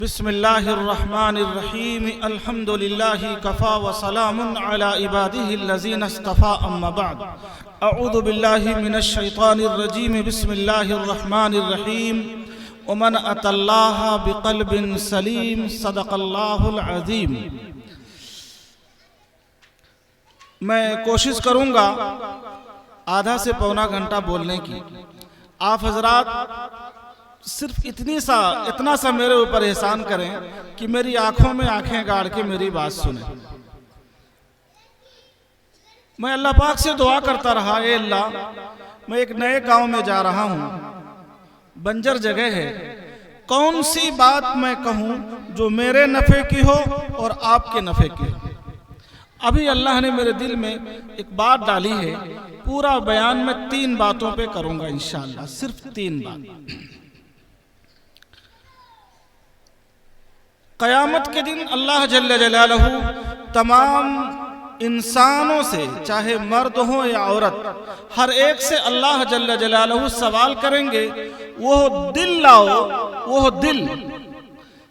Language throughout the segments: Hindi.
बिस्मिल्लाहिर्रहमानिर्रहीम अल्हम्दुलिल्लाहि कफ़ा व सलामुन अला इबादिहिल्लज़ीना इस्तफ़ा अम्मा बअद अऊज़ु बिल्लाहि मिनश शैतानिर रजीम बिस्मिल्लाहिर्रहमानिर्रहीम व मन अतल्लाह बिक़ल्बिन सलीम सदक़ल्लाहुल अज़ीम। मैं कोशिश करूँगा आधा से पौना घंटा बोलने की। आप हजरात सिर्फ इतना सा मेरे ऊपर एहसान करें कि मेरी आंखों में आंखें गाड़ के मेरी बात सुने। मैं अल्लाह पाक से दुआ करता रहा, ए अल्लाह, मैं एक नए गांव में जा रहा हूं, बंजर जगह है, कौन सी बात मैं कहूं जो मेरे नफे की हो और आपके नफे की हो। अभी अल्लाह ने मेरे दिल में एक बात डाली है, पूरा बयान मैं 3 बातों पे करूंगा इंशाअल्लाह, सिर्फ 3 बात। क़यामत के दिन अल्लाह जल्ल जलालहू तमाम इंसानों से, चाहे मर्द हो या औरत, हर एक से अल्लाह जल्ल जलालहू सवाल करेंगे, वो दिल लाओ, वो दिल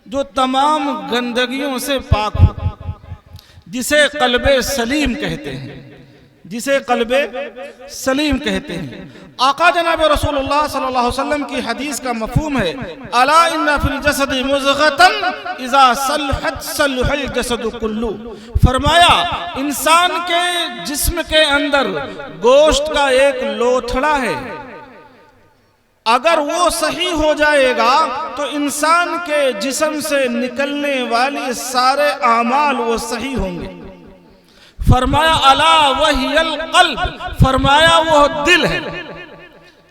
जो तमाम गंदगियों से पाक हो, जिसे क़ल्बे सलीम कहते हैं, जिसे क़ल्बे सलीम कहते हैं। आका जनाब रसूलुल्लाह सल्लल्लाहु अलैहि वसल्लम की हदीस का मफ़हूम है, अला इन्ना फिल जसदि मुज़ग़तन इज़ा सलहत सलहल जसदु कुल्लु। फरमाया, इंसान के जिस्म के अंदर गोश्त का एक लोथड़ा है, अगर वो सही हो जाएगा तो इंसान के जिस्म से निकलने वाली सारे आमाल वो सही होंगे। फरमाया अला वहियल क़ल्ब, फरमाया वो दिल है।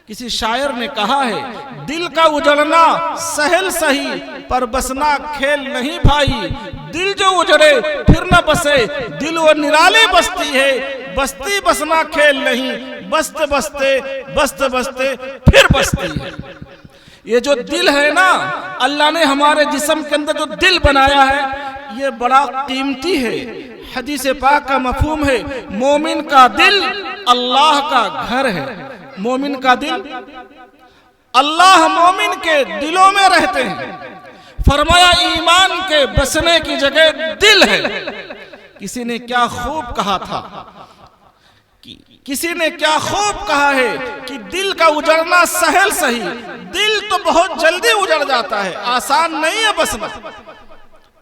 किसी शायर ने कहा है, दिल का उजड़ना सहल सही पर बसना खेल नहीं भाई। दिल जो उजड़े फिर न बसे, दिल वो निराली बस्ती है, बस्ती बसना खेल नहीं, बसते बसते फिर बसती है। ये जो दिल है ना, अल्लाह ने हमारे जिस्म के अंदर जो दिल बनाया है, ये बड़ा कीमती है। हदीस पाक का मफहूम है, मोमिन का दिल अल्लाह का घर है। मोमिन का दिल, अल्लाह मोमिन के दिलों में रहते हैं। फरमाया, ईमान के बसने की जगह दिल है। किसी ने क्या खूब कहा था, किसी ने क्या खूब कहा है कि दिल का उजड़ना सहल सही, दिल तो बहुत जल्दी उजड़ जाता है, आसान नहीं है बसना।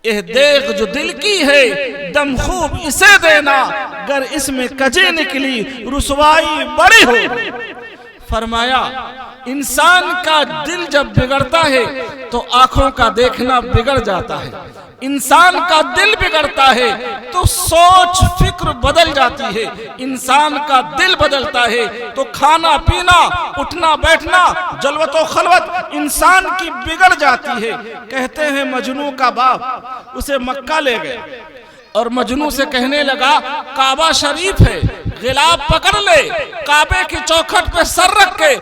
यह देख जो दिल की है, दम खूब इसे देना, गर इसमें कजे निकली रुसवाई बड़ी हो। फरमाया, इंसान का दिल जब बिगड़ता है तो आंखों का देखना बिगड़ जाता है। इंसान का दिल बिगड़ता है तो सोच फिक्र बदल जाती है। इंसान का दिल बदलता है तो खाना पीना, उठना बैठना, जलवतो खलवत इंसान की बिगड़ जाती है। कहते हैं मजनू का बाप उसे मक्का ले गए और मजनू से कहने लगा, काबा शरीफ है, गिलाब पकड़ ले, काबे की चौखट पे सर रख के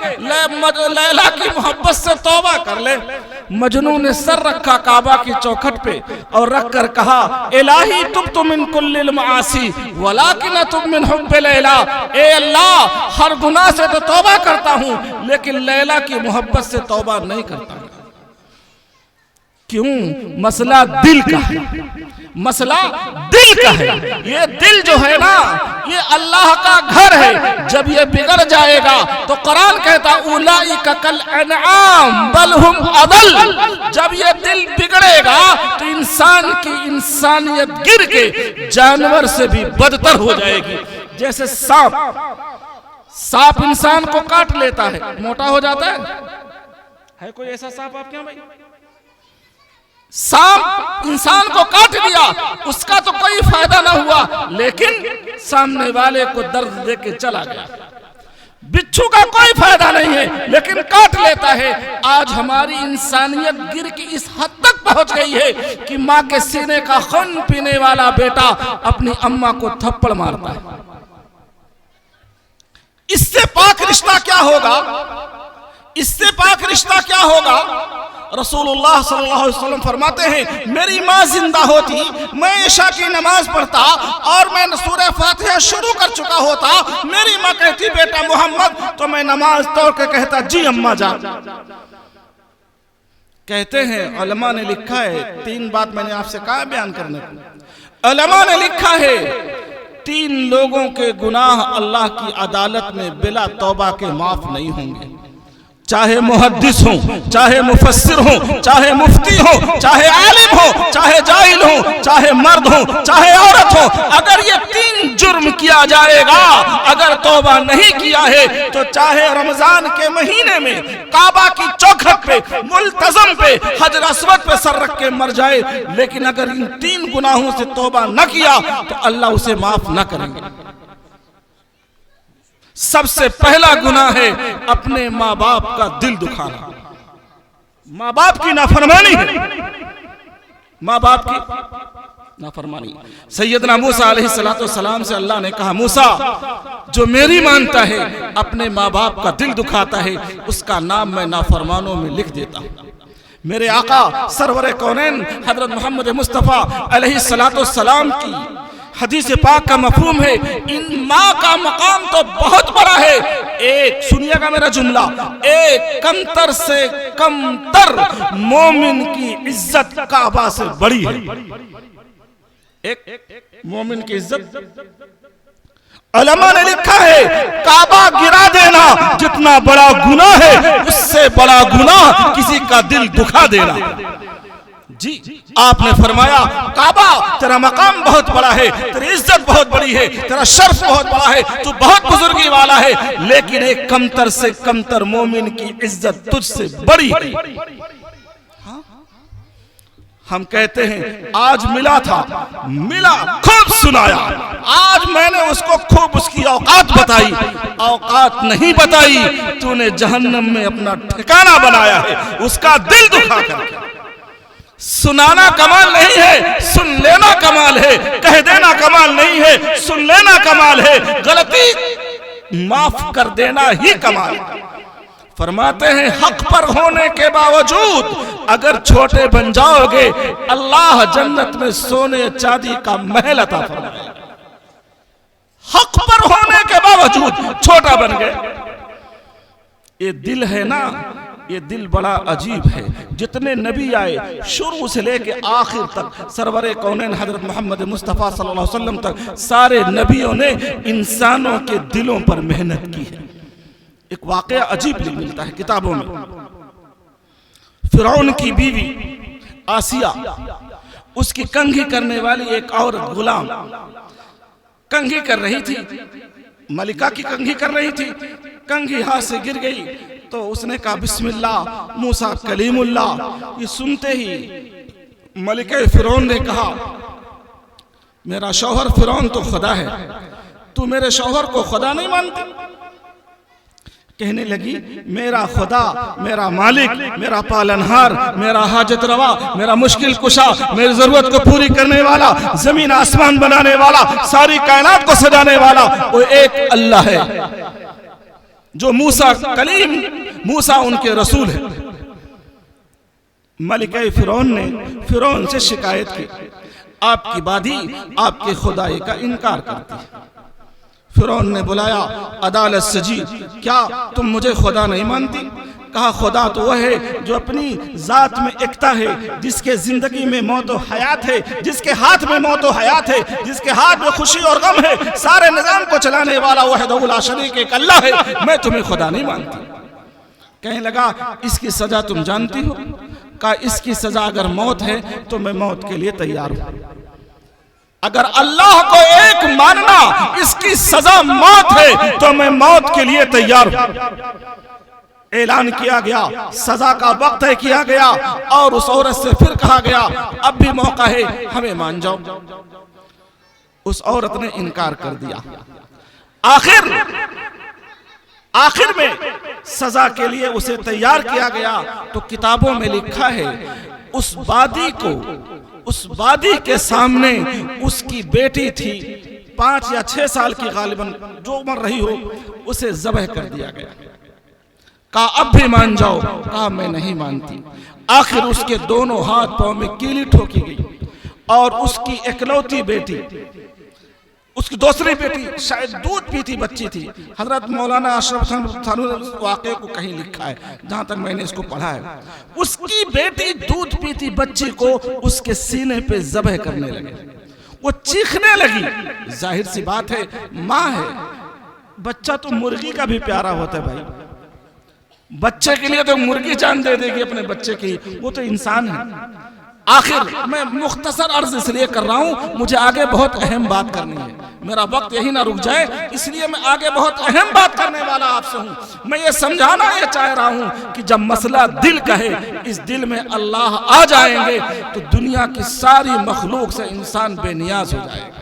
लैला की मोहब्बत से तौबा कर ले। मजनू ने सर रखा काबा की चौखट पे और रख कर कहा, इलाही तुब्तु मिन कुल्लिल मासी वलाकिन तुब मिन हुब्बि लैला। ए अल्लाह, हर गुनाह से तो तौबा करता हूँ, लेकिन लैला की मोहब्बत से तौबा नहीं करता। क्यों? मसला दिल का है, मसला दिल का है। ये दिल जो है ना, ये अल्लाह का घर है। जब ये बिगड़ जाएगा तो कुरान कहता, उलाइका कल अनआम बल हुम अदल। जब ये दिल बिगड़ेगा तो इंसान की इंसानियत गिर के जानवर से भी बदतर हो जाएगी। जैसे सांप इंसान को काट लेता है, मोटा हो जाता है कोई ऐसा सांप आपके यहाँ भाई? सांप इंसान को काट दिया, उसका तो कोई फायदा ना हुआ, लेकिन सामने वाले को दर्द देके चला गया। बिच्छू का कोई फायदा नहीं है, लेकिन काट लेता है। आज हमारी इंसानियत गिर के इस हद तक पहुंच गई है कि माँ के सीने का खून पीने वाला बेटा अपनी अम्मा को थप्पड़ मारता है। इससे पाक रिश्ता क्या होगा? इससे पाक रिश्ता क्या होगा? रसूलुल्लाह सल्लल्लाहु अलैहि वसल्लम फरमाते हैं, मेरी माँ जिंदा होती, मैं इशा की नमाज पढ़ता और मैं सूरह फातिहा शुरू कर चुका होता, मेरी माँ कहती बेटा मोहम्मद, तो मैं नमाज तोड़ के कहता जी अम्मा जा। कहते हैं उलमा ने लिखा है, 3 बात मैंने आपसे कहा बयान करने को। उलमा ने लिखा है 3 लोगों के गुनाह अल्लाह की अदालत में बिला तौबा के माफ नहीं होंगे, चाहे मुहद्दिस हो, चाहे मुफस्सिर हो, चाहे मुफ्ती हो, चाहे आलिम हो, चाहे जाहिल हो, चाहे मर्द हो, चाहे औरत हो। अगर ये 3 जुर्म किया जाएगा, अगर तौबा नहीं किया है तो चाहे रमजान के महीने में काबा की चौखट पे मुल्तजम पे हजर अस्वद पे सर रख के मर जाए, लेकिन अगर इन 3 गुनाहों से तौबा न किया तो अल्लाह उसे माफ न करेंगे। सबसे पहला गुनाह है अपने माँ बाप का दिल दुखाना। माँ बाप की नाफरमानी है, माँ बाप की नाफरमानी। सैयदना मूसा अलैहिस्सलाम से अल्लाह ने कहा, मूसा जो मेरी मानता है अपने माँ बाप का दिल दुखाता है, उसका नाम मैं नाफरमानों में लिख देता हूं। मेरे आका सरवर कौनैन हजरत मोहम्मद मुस्तफ़ा अलैहिस्सलाम की हदीस पाक का मफहूम है, इन माँ का मकाम तो बहुत बड़ा है। एक सुनिएगा मेरा जुमला, एक कमतर से कमतर मोमिन की इज्जत काबा से बड़ी है। एक मोमिन की इज्जत, उलमा ने लिखा है काबा गिरा देना जितना बड़ा गुनाह है, उससे बड़ा गुनाह किसी का दिल दुखा देना। जी आपने फरमाया काबा तेरा मकाम बहुत बड़ा है, तेरी इज्जत बहुत बड़ी है, तेरा शर्फ बहुत बड़ा है, तू बहुत बुजुर्गी वाला है, लेकिन एक कमतर से कमतर मोमिन की इज्जत तुझसे बड़ी है। हाँ? हम कहते हैं आज मिला था, मिला खूब सुनाया, आज मैंने उसको खूब उसकी औकात बताई, औकात नहीं बताई, तूने जहन्नम में अपना ठिकाना बनाया है, उसका दिल दुखा कर। सुनाना कमाल नहीं है, सुन लेना कमाल है, कह देना कमाल नहीं है, सुन लेना कमाल है, गलती माफ कर देना ही कमाल है। फरमाते हैं हक पर होने के बावजूद अगर छोटे बन जाओगे, अल्लाह जन्नत में सोने चांदी का महल अता फरमाएगा। हक पर होने के बावजूद छोटा बन गए। ये दिल है ना, ये दिल बड़ा अजीब है। जितने नबी आए शुरू से लेके आखिर तक, सरवरे कौनैन हजरत मोहम्मद मुस्तफ़ा सल्लल्लाहु अलैहि वसल्लम तक सारे नबियों ने इंसानों के दिलों पर मेहनत की है। एक वाकया अजीब मिलता है किताबों में। फिरौन की बीवी आसिया, उसकी कंघी करने वाली एक औरत गुलाम कंघी कर रही थी, मलिका की कंघी कर रही थी, कंघी हाथ से गिर गई तो उसने कहा बिस्मिल्लाह मूसा कलीमुल्लाह। ये सुनते ही मलिका फिरौन ने कहा मेरा शौहर फिरौन तो खुदा है, तू मेरे शौहर को खुदा नहीं मानती? कहने लगी मेरा खुदा, मेरा मालिक, मेरा पालनहार, मेरा हाजत रवा, मेरा मुश्किल कुशा, मेरी जरूरत को पूरी करने वाला, जमीन आसमान बनाने वाला, सारी कायनात को सजाने वाला वो एक अल्लाह है जो मूसा कलीम, मूसा उनके रसूल है। मलिका फिरौन ने फिरौन से शिकायत की, आपकी बादी आपके खुदाई का इनकार करती है। फिरौन ने बुलाया अदालत से, जी क्या तुम मुझे खुदा नहीं मानती? कहा खुदा तो वह है जो अपनी जात में एकता है, जिसके जिंदगी में मौत और हयात है, जिसके हाथ में मौत और हयात है, जिसके हाथ में खुशी और गम है, सारे निजाम को चलाने वाला वहदहु ला शरीक एक अल्लाह है, मैं तुम्हें खुदा नहीं मानती। कहने लगा इसकी सजा तुम जानती हो? कहा इसकी सजा अगर मौत है तो मैं मौत के लिए तैयार हूं। अगर अल्लाह को एक मानना इसकी सजा मौत है तो मैं मौत के लिए तैयार हूं। ऐलान किया गया, सजा का वक्त तय किया गया और उस औरत से फिर कहा गया अब भी मौका है, हमें मान जाओ। उस औरत ने इनकार कर दिया। आखिर में सजा के लिए उसे तैयार किया गया। तो किताबों में लिखा है उस वादी के सामने उसकी बेटी थी 5 या 6 साल की, गालिबन जो मर रही हो, उसे ज़बह कर दिया गया। कहा अब भी मान जाओ? कहा मैं नहीं मानती। आखिर उसके दोनों हाथ पांव में कीली ठोकी गई और उसकी इकलौती बेटी उसकी दूसरी बेटी शायद दूध पीती बच्ची थी। हजरत मौलाना अशरफ थानवी ने वाक़े को कहीं लिखा है, जहां तक मैंने इसको पढ़ा है। उसकी बेटी दूध पीती बच्ची को उसके सीने पे ज़बह करने लगे, वो चीखने लगी। जाहिर सी बात है, माँ है, बच्चा तो मुर्गी का भी प्यारा होता है भाई। बच्चे के लिए तो मुर्गी जान दे देगी अपने बच्चे की, वो तो इंसान है। आखिर मैं मुख्तसर अर्ज इसलिए कर रहा हूं, मुझे आगे बहुत अहम बात करनी है, मेरा वक्त यही ना रुक जाए, इसलिए मैं आगे बहुत अहम बात करने वाला आपसे हूं। मैं ये समझाना ये चाह रहा हूं कि जब मसला दिल का है, इस दिल में अल्लाह आ जाएंगे तो दुनिया की सारी मखलूक से इंसान बेनियाज हो जाएगा।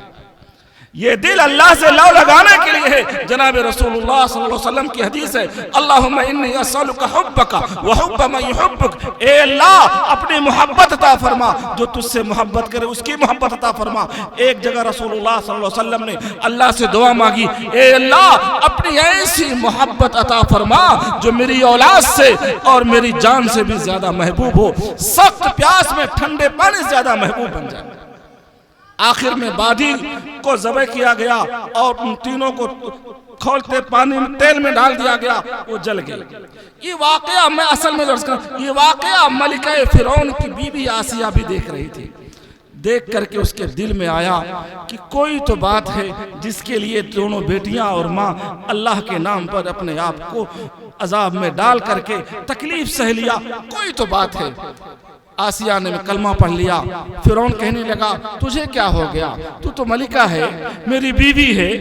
ये दिल अल्लाह से लव लगाने के लिए है। जनाब रसूलुल्लाह सल्लल्लाहु अलैहि वसल्लम की हदीस है, अल्लाहुम्मा इन्नी अस्अलुका हुब्बका व हुब्ब मन युहिब्बुक। ए अल्लाह, अपनी मोहब्बत अता फरमा, जो तुझसे मोहब्बत करे उसकी मोहब्बत अता फरमा। एक जगह रसूलुल्लाह सल्लल्लाहु अलैहि वसल्लम ने अल्लाह से दुआ मांगी, ए अल्लाह, अपनी ऐसी मोहब्बत अता फरमा जो मेरी औलाद से और मेरी जान से भी ज्यादा महबूब हो, सख्त प्यास में ठंडे पानी से ज्यादा महबूब बन जाए। आखिर में बादी को ज़बह किया गया और उन तीनों को खोलते पानी में तेल में डाल दिया गया, वो जल गए। ये वाकया मैं असल में ये वाकया मलिका फिरौन की बीवी आसिया भी देख रही थी। देख करके उसके दिल में आया कि कोई तो बात है जिसके लिए दोनों बेटियां और माँ अल्लाह के नाम पर अपने आप को अजाब में डाल करके तकलीफ सह लिया, कोई तो बात है। आसिया ने कलमा पढ़ लिया। फिरौन कहने लगा, तुझे क्या हो गया, तू तो मलिका है, मेरी बीवी है।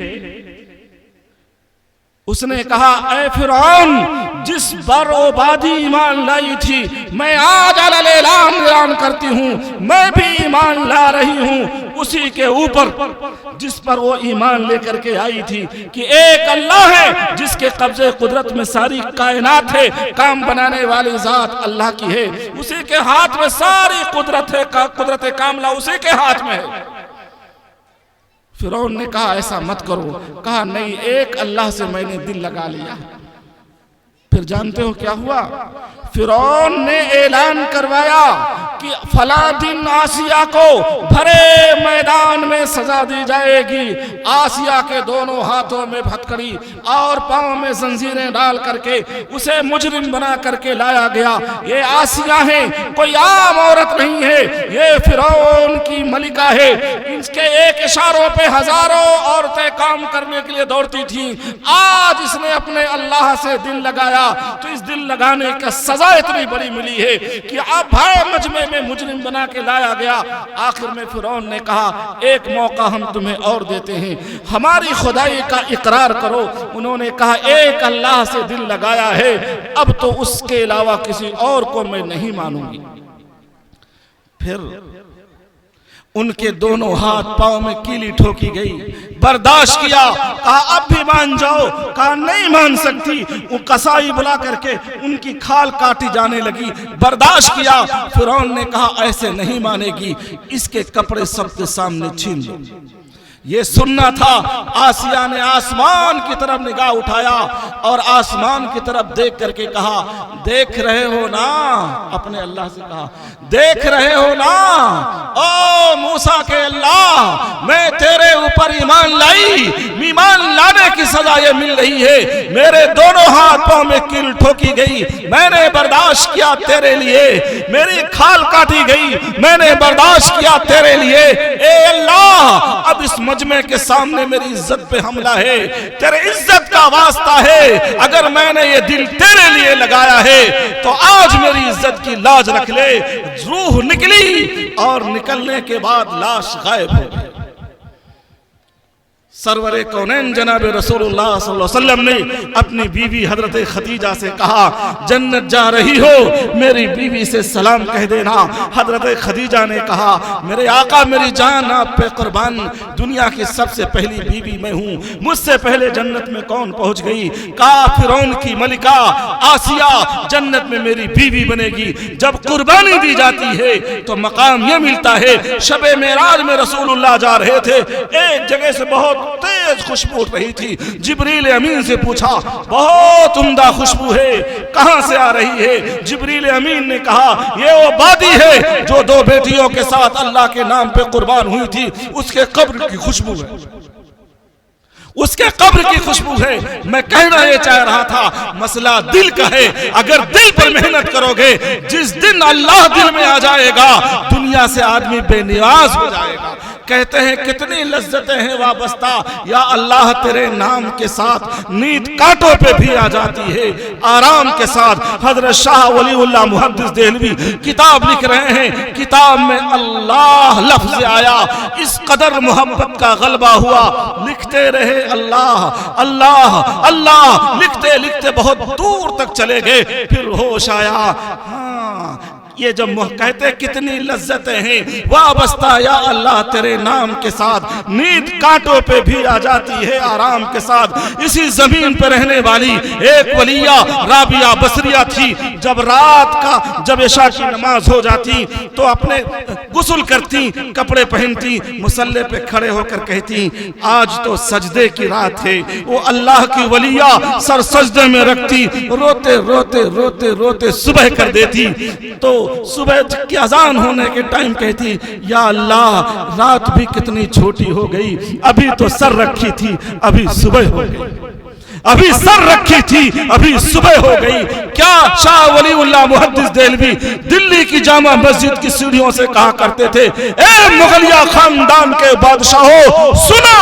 उसने कहा, ऐ फिरौन, जिस पर वो बादी ईमान लाई थी, मैं आज ऐलान करती हूँ, मैं भी ईमान ला रही हूँ उसी के ऊपर जिस पर वो ईमान लेकर के आई थी कि एक अल्लाह है जिसके कब्जे कुदरत में सारी कायनात है, काम बनाने वाली जात अल्लाह की है, उसी के हाथ में सारी कुदरत है, कुदरत कामला उसी के हाथ में है। फिरौन ने कहा, ऐसा मत करो। कहा, नहीं, एक अल्लाह से मैंने दिल लगा लिया। फिर जानते हो क्या हुआ? फिरौन ने ऐलान करवाया कि फला दिन आसिया को भरे मैदान में सजा दी जाएगी। आसिया के दोनों हाथों में हथकड़ी और पांव में जंजीरें डाल करके उसे मुजरिम बना करके लाया गया। ये आसिया है, कोई आम औरत नहीं है, ये फिरौन की मलिका है। इसके एक इशारों पे हजारों औरतें काम करने के लिए दौड़ती थी। आज इसने अपने अल्लाह से दिल लगाया तो इस दिल लगाने का सजा इतनी बड़ी मिली है कि अब भाई मजमे में मुजरिम बना के लाया गया। आखिर में फिरौन ने कहा, एक मौका हम तुम्हें और देते हैं, हमारी खुदाई का इकरार करो। उन्होंने कहा, एक अल्लाह से दिल लगाया है, अब तो उसके अलावा किसी और को मैं नहीं मानूंगी। फिर उनके दोनों हाथ पांव में कीली ठोकी गई, बर्दाश्त किया। कहा, अब भी मान जाओ। कहा, नहीं मान सकती। वो कसाई बुला करके उनकी खाल काटी जाने लगी, बर्दाश्त किया। फिरौन ने कहा, ऐसे नहीं मानेगी, इसके कपड़े सबके सामने छीन लो। ये सुनना था। आसिया ने आसमान की तरफ निगाह उठाया और आसमान की तरफ देख करके कहा, देख रहे हो ना, अपने अल्लाह से कहा, देख रहे हो ना ओ मूसा के अल्लाह, मैं तेरे ऊपर ईमान लाई, ईमान लाने की सजा ये मिल रही है। मेरे दोनों हाथ पांव में कील ठोकी गई, मैंने बर्दाश्त किया तेरे लिए। मेरी खाल काटी गई, मैंने बर्दाश्त किया तेरे लिए। ए अल्लाह, अब इस मजमे के सामने मेरी इज्जत पे हमला है, तेरे इज्जत का वास्ता है। अगर मैंने ये दिल तेरे लिए लगाया है तो आज मेरी इज्जत की लाज रख ले। रूह निकली और निकलने के बाद लाश गायब हो गई। सरवरे कौनैन जनाब रसूलुल्लाह सल्लल्लाहु अलैहि वसल्लम ने अपनी बीवी हजरत खदीजा से कहा, जन्नत जा रही हो, मेरी बीवी से सलाम कह देना। हजरत खदीजा ने कहा, मेरे आका मेरी जान आप पे कुर्बान, दुनिया की सबसे पहली बीवी मैं हूँ, मुझसे पहले जन्नत में कौन पहुँच गई? कहा, फिरौन की मलिका आसिया जन्नत में मेरी बीवी बनेगी। जब कुर्बानी दी जाती है तो मकाम यह मिलता है। शबे मेराज में रसूलुल्लाह जा रहे थे, एक जगह से बहुत तेज खुशबू उठ रही थी। जिब्रील अमीन से पूछा, बहुत उम्दा खुशबू है, कहां से आ रही है? जिब्रील अमीन ने कहा, ये वो वादी है जो दो बेटियों के साथ अल्लाह के नाम पे कुर्बान हुई थी, उसके कब्र की खुशबू है। उसके कब्र की खुशबू है। मैं कहना ये चाह रहा था, मसला दिल का है। अगर दिल पर मेहनत करोगे, जिस दिन अल्लाह दिल में आ जाएगा, दुनिया से आदमी बेनियाज हो जाएगा। कहते हैं कितनी लज्जतें हैं वाबस्ता, या अल्लाह तेरे नाम के साथ नींद कांटों पे भी आ जाती है, आराम के साथ। हजरत शाह वलीउल्लाह मुहद्दिस देहलवी किताब लिख रहे हैं, किताब में अल्लाह लफ्ज आया, इस कदर मोहब्बत का गलबा हुआ, लिखते रहे अल्लाह अल्लाह अल्लाह, लिखते लिखते बहुत दूर तक चले गए, फिर होश आया। हाँ, ये जब कहते कितनी लज्जतें हैं वाबस्ता, या अल्लाह तेरे नाम के साथ नींद कांटों पे भी आ जाती है, आराम के साथ। इसी जमीन पर रहने वाली एक वलिया राबिया बसरिया थी। जब रात का जब इशा की नमाज हो जाती तो अपने गुस्ल करती, कपड़े पहनती, मुसल्ले पे खड़े होकर कहती, आज तो सजदे की रात है। वो अल्लाह की वलिया सर सजदे में रखती, रोते रोते रोते रोते सुबह कर देती। तो सुबह की अजान होने के टाइम कहती, या अल्लाह रात भी कितनी छोटी हो गई, अभी तो सर रखी थी, अभी सुबह हो गई, अभी सर रखी थी, अभी सुबह हो गई। क्या शाह वलीउल्लाह मुहद्दिस देहलवी दिल्ली की जामा मस्जिद की सीढ़ियों से कहा करते थे, ए मुगलिया खानदान के बादशाहों सुनो,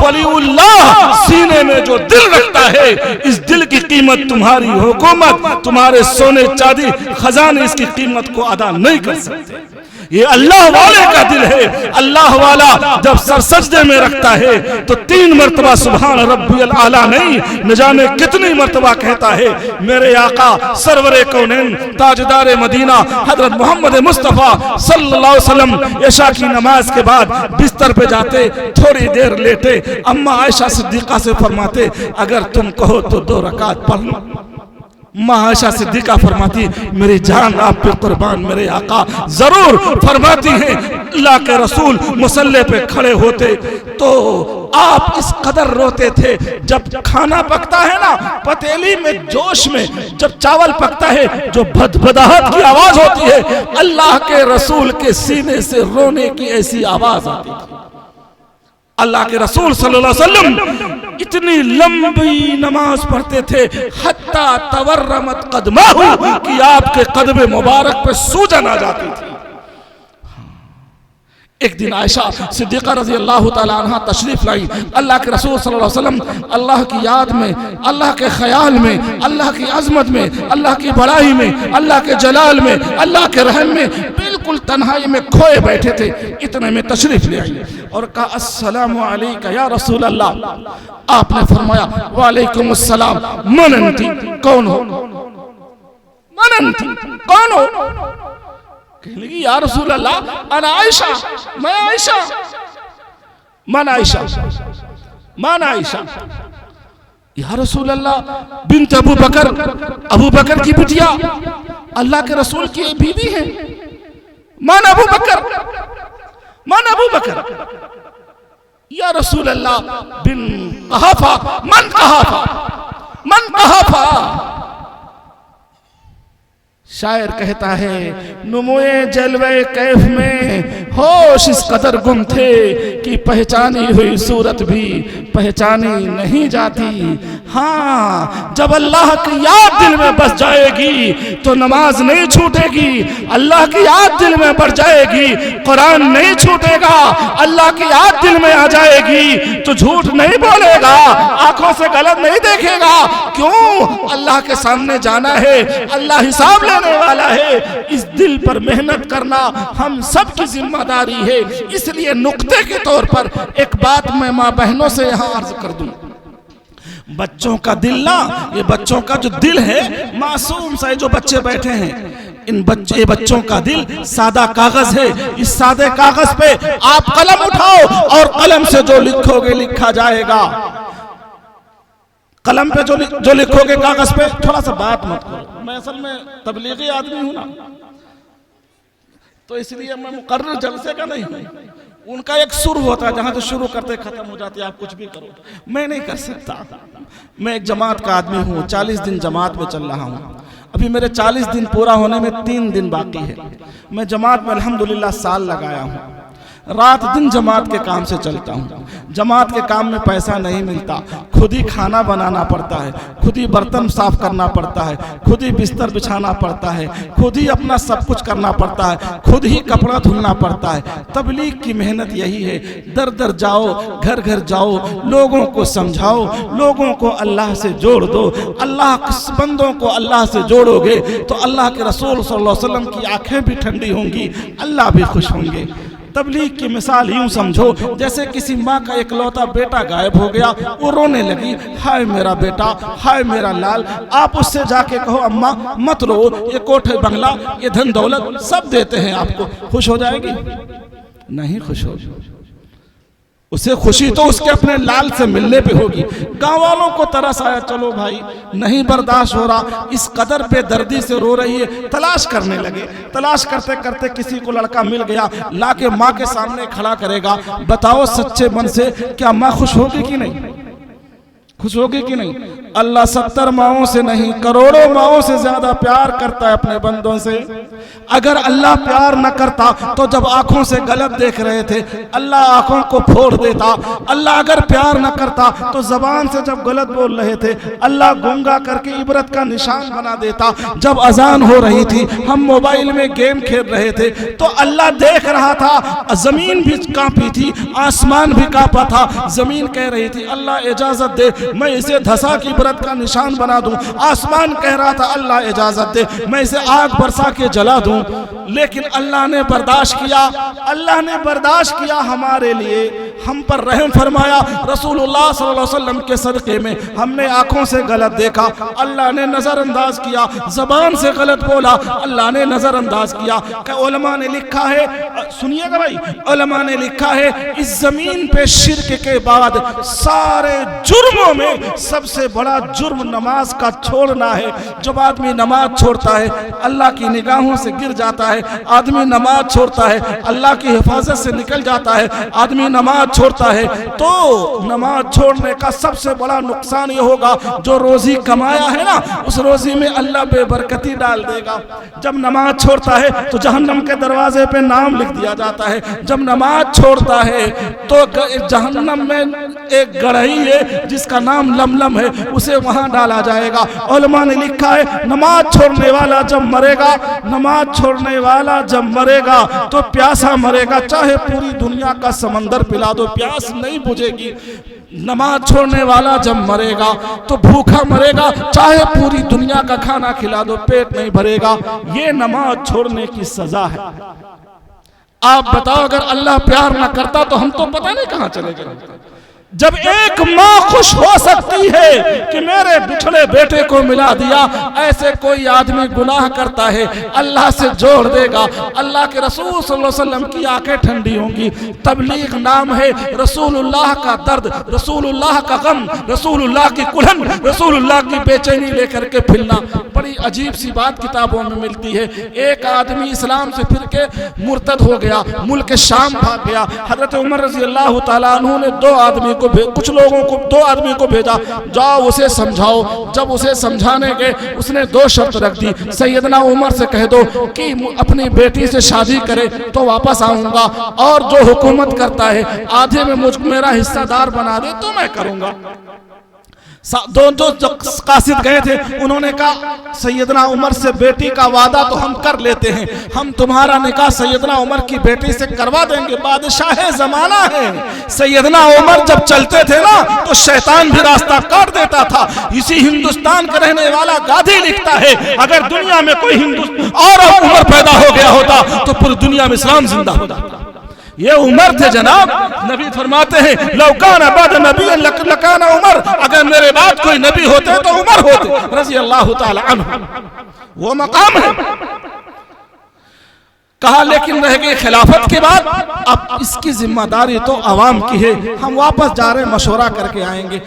वलीउल्लाह सीने में जो दिल रखता है, इस दिल की कीमत तुम्हारी हुकूमत, तुम्हारे सोने चांदी खजाने इसकी कीमत को अदा नहीं कर सकते। ये अल्लाह वाले का दिल है। अल्लाह वाला जब सर सजदे में रखता है तो 3 मर्तबा सुभान रब्बियल आला नहीं, न जाने कितनी मर्तबा कहता है। मेरे आका सरवरे कौनैन ताजदार मदीना हजरत मोहम्मद मुस्तफ़ा सल्लल्लाहु अलैहि वसल्लम इशा की नमाज के बाद बिस्तर पे जाते, थोड़ी देर लेटे, अम्मा आयशा सिद्दीक़ा से फरमाते, अगर तुम कहो तो 2 रकात पढ़ लो। माँ आयशा सिद्दीक़ा फरमाती, मेरी जान आप पे कुर्बान मेरे आका। जरूर फरमाती हैं, अल्लाह के रसूल मुसल्ले पे खड़े होते तो आप इस कदर रोते थे। जब खाना पकता है ना, पतीली में जोश में जब चावल पकता है, जो भदभदाहट की आवाज होती है, अल्लाह के रसूल के सीने से रोने की ऐसी आवाज आती थी। अल्लाह के रसूल सल्लल्लाहु अलैहि वसल्लम इतनी लंबी नमाज पढ़ते थे, हत्ता तवर्रमत कदमाहु, कि आपके कदम मुबारक पे सूजन आ जाती थी। एक दिन आयशा सिद्दीक़ा रज़ी अल्लाह ताला अन्हा तशरीफ लाई। अल्लाह के रसूल सल्लल्लाहु अलैहि वसल्लम अल्लाह की याद में, अल्लाह के ख्याल में, अल्लाह की अजमत में, अल्लाह की बड़ाई में, अल्लाह के जलाल में, अल्लाह के रहम में बिल्कुल तन्हाई में खोए बैठे थे। इतने में तशरीफ ले आई और कहा, अस्सलामु अलैका या रसूल अल्लाह। आपने फरमाया, वालेकुम अस्सलाम। मनंती, कौन हो? मनंती, कौन हो? कहने लगी, या रसूल अल्लाह, अना आयशा, मैं आयशा। मन आयशा, मन आयशा। या रसूल अल्लाह, बिन्त अबू बकर, अबू बकर की बिटिया, अल्लाह के रसूल की बीवी है। मन अबू बकर, मन अबू बकर। या रसूल अल्लाह, बिन कहाफा, मन कहाफा, मन कहाफा। शायर कहता है, नुमोए जलवे कैफ में होश इस कदर गुम थे कि पहचानी हुई सूरत भी पहचानी नहीं जाती। हाँ, जब अल्लाह की याद दिल में बस जाएगी तो नमाज नहीं छूटेगी। अल्लाह की याद दिल में बढ़ जाएगी, कुरान नहीं छूटेगा। अल्लाह की याद दिल में आ जाएगी तो झूठ नहीं बोलेगा, आंखों से गलत नहीं देखेगा। क्यों? अल्लाह के सामने जाना है, अल्लाह हिसाब लेने वाला है। इस दिल पर मेहनत करना हम सब की जिम्मेदारी है। इसलिए नुक्ते के तौर पर एक बात मैं माँ बहनों से यहाँ अर्ज कर दूं। बच्चों का दिल ना, ये बच्चों का जो दिल है मासूम सा, जो बच्चे बैठे हैं, इन बच्चों का दिल सादा कागज है। इस सादे कागज पे आप कलम उठाओ और कलम से जो लिखोगे लिखा जाएगा। कलम पे जो लिखोगे कागज पे, थोड़ा सा बात मत करो, मैं असल में तबलीगी आदमी हूं ना, तो इसलिए मैं मुकर्रर जलसे का नहीं हूं। उनका एक सुर होता है, जहां तो शुरू करते खत्म हो जाती है। आप कुछ भी करो, मैं नहीं कर सकता। मैं एक जमात का आदमी हूं, 40 दिन जमात में चल रहा हूं। अभी मेरे 40 दिन पूरा होने में 3 दिन बाकी है। मैं जमात में अल्हम्दुलिल्लाह साल लगाया हूं। रात दिन जमात के काम से चलता हूँ, जमात के काम में पैसा नहीं मिलता, खुद ही खाना बनाना पड़ता है, खुद ही बर्तन साफ करना पड़ता है, खुद ही बिस्तर बिछाना पड़ता है, खुद ही अपना सब कुछ करना पड़ता है, खुद ही कपड़ा धुलना पड़ता है। तबलीग की मेहनत यही है, दर दर जाओ, घर घर जाओ, लोगों को समझाओ, लोगों को अल्लाह से जोड़ दो। अल्लाह बंदों को अल्लाह से जोड़ोगे तो अल्लाह के रसूल सल्लल्लाहु अलैहि वसल्लम की आंखें भी ठंडी होंगी, अल्लाह भी खुश होंगे। तबलीग की मिसाल यूं समझो जैसे किसी माँ का इकलौता बेटा गायब हो गया, वो रोने लगी, हाय मेरा बेटा, हाय मेरा लाल। आप उससे जाके कहो अम्मा मत रो, ये कोठे बंगला, ये धन दौलत सब देते हैं आपको, खुश हो जाएगी? नहीं खुश होगी। उसे खुशी तो उसके अपने लाल से मिलने पे होगी। गांव वालों को तरस आया, चलो भाई नहीं बर्दाश्त हो रहा, इस कदर पे दर्दी से रो रही है, तलाश करने लगे। तलाश करते करते किसी को लड़का मिल गया, लाके माँ के सामने खड़ा करेगा। बताओ सच्चे मन से क्या माँ खुश होगी कि नहीं? खुश होगी कि नहीं? अल्लाह 70 माओं से नहीं, करोड़ों माओं से ज्यादा प्यार करता है अपने बंदों से। अगर अल्लाह प्यार न करता तो जब आंखों से गलत देख रहे थे अल्लाह आंखों को फोड़ देता। अल्लाह अगर प्यार न करता तो जबान से जब गलत बोल रहे थे अल्लाह गूंगा करके इबरत का निशान बना देता। जब अजान हो रही थी, हम मोबाइल में गेम खेल रहे थे तो अल्लाह देख रहा था, जमीन भी कांपी थी, आसमान भी कांपा था। जमीन कह रही थी अल्लाह इजाजत दे मैं इसे धसा की इबरत का निशान बना दूं। आसमान कह रहा था अल्लाह इजाजत दे मैं इसे आग बरसा के जला दूं। लेकिन अल्लाह ने बर्दाश्त किया, अल्लाह ने बर्दाश्त किया हमारे लिए, हम पर रहम फरमाया। रसूलुल्लाह सल्लल्लाहु अलैहि वसल्लम के सदके में हमने आंखों से गलत देखा, अल्लाह ने नजरअंदाज किया। जबान से गलत बोला, अल्लाह ने नजरअंदाज किया। क्या उलमा ने लिखा है, सुनिएगा भाई, उलमा ने लिखा है इस जमीन पे शिर्क के बाद सारे जुर्मों में सबसे बड़ा जुर्म नमाज का छोड़ना है। जब आदमी नमाज छोड़ता है अल्लाह की निगाहों से गिर जाता है, आदमी नमाज छोड़ता है अल्लाह की हिफाजत से निकल जाता है, आदमी नमाज छोड़ता है तो नमाज छोड़ने का सबसे बड़ा नुकसान ये होगा जो रोजी कमाया है ना उस रोजी में अल्लाह बेबरकती डाल देगा। जब नमाज छोड़ता है तो जहन्नम के दरवाजे पे नाम लिख दिया जाता है। जब नमाज छोड़ता है तो जहन्नम में एक गड़ही है जिसका नाम लमलम है, उसे वहां डाला जाएगा। उलमा ने लिखा है नमाज छोड़ने वाला जब मरेगा, नमाज छोड़ने वाला जब मरेगा तो प्यासा मरेगा, चाहे पूरी दुनिया का समंदर पिला दो प्यास नहीं बुझेगी। नमाज छोड़ने वाला जब मरेगा तो भूखा मरेगा, चाहे पूरी दुनिया का खाना खिला दो पेट नहीं भरेगा। ये नमाज छोड़ने की सजा है। आप बताओ अगर अल्लाह प्यार ना करता तो हम तो पता नहीं कहां चले गए। जब एक माँ खुश हो सकती है कि मेरे बिछड़े बेटे को मिला दिया, ऐसे कोई आदमी गुनाह करता है अल्लाह से जोड़ देगा। अल्लाह के रसूल सल्लल्लाहु अलैहि वसल्लम की आंखें ठंडी होंगी। तबलीग नाम है रसूलुल्लाह का दर्द, रसूलुल्लाह का गम, रसूलुल्लाह की कुल्हन, रसूलुल्लाह की बेचैनी लेकर के फिरना। बड़ी अजीब सी बात किताबों में मिलती है। एक आदमी इस्लाम से फिर के मुर्तद हो गया, मुल्क शाम भाग गया। हजरत उमर रजी अल्लाह तआला अन्हु ने कुछ लोगों को 2 आदमी को भेजा, जाओ उसे समझाओ। जब उसे समझाने गए उसने 2 शर्त रख दी, सैयदना उमर से कह दो कि अपनी बेटी से शादी करे तो वापस आऊंगा, और जो हुकूमत करता है आधे में मेरा हिस्सेदार बना दे तो मैं करूंगा। जो कासिद गए थे उन्होंने कहा सैयदना उमर से बेटी का वादा तो हम कर लेते हैं, हम तुम्हारा निकाह सैयदना उमर की बेटी से करवा देंगे, बादशाह जमाना है। सैयदना उमर जब चलते थे ना तो शैतान भी रास्ता काट देता था। इसी हिंदुस्तान का रहने वाला गांधी लिखता है अगर दुनिया में कोई हिंदुस्तान और उमर पैदा हो गया होता तो पूरी दुनिया में इस्लाम जिंदा हो जाता। ये उमर थे जनाब। नबी फरमाते हैं लौकाना बाद नबी लकाना उमर, अगर मेरे बाद कोई नबी होते तो उमर होते रज़ी अल्लाह ताला अन्हु। वो मकाम है। कहा लेकिन रह गई खिलाफत के बाद, अब इसकी जिम्मेदारी तो अवाम की है। हम वापस जा रहे हैं, मशवरा करके आएंगे।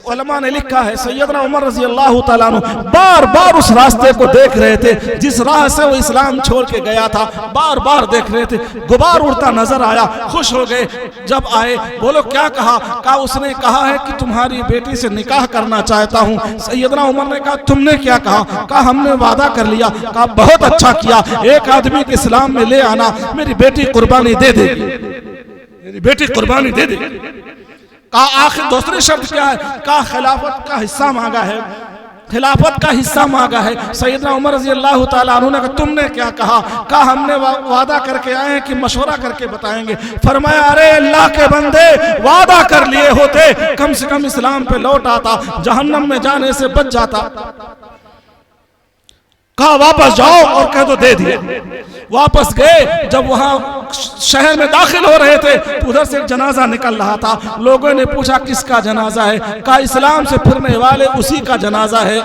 उलमा ने लिखा है सैयदना उमर रज़ी अल्लाह ताला अन्हु बार बार उस रास्ते को देख रहे थे जिस राह से वो इस्लाम छोड़ के गया था, बार बार देख रहे थे। गुबार उड़ता नजर आया, खुश हो गए। जब आए बोलो क्या कहा? कहा उसने कहा है कि तुम्हारी बेटी से निकाह करना चाहता हूँ। सैयदना उमर ने कहा तुमने क्या कहा? कहा हमने वादा कर लिया। कहा बहुत अच्छा किया, एक आदमी के इस्लाम में ले आना, मेरी बेटी कुर्बानी दे देगी। मेरी बेटी कुर्बानी दे दे। कहा आखिर दूसरी शर्त क्या है? कहा खिलाफत का हिस्सा मांगा है, खिलाफत का हिस्सा मांगा है। सैयदना उमर रज़ी अल्लाह ताला अन्हु ने कहा तुमने क्या कहा? कहा हमने वादा करके आए हैं कि मशवरा करके बताएंगे। फरमाया अरे अल्लाह के बंदे, वादा कर लिए होते कम से कम इस्लाम पे लौट आता, जहन्नम में जाने से बच जाता। कहा वापस जाओ और कह दो दे दिए। वापस गए, जब वहां शहर में दाखिल हो रहे थे तो उधर से एक जनाजा निकल रहा था। लोगों ने पूछा किसका जनाजा है? कहा इस्लाम से फिरने वाले उसी का जनाजा है।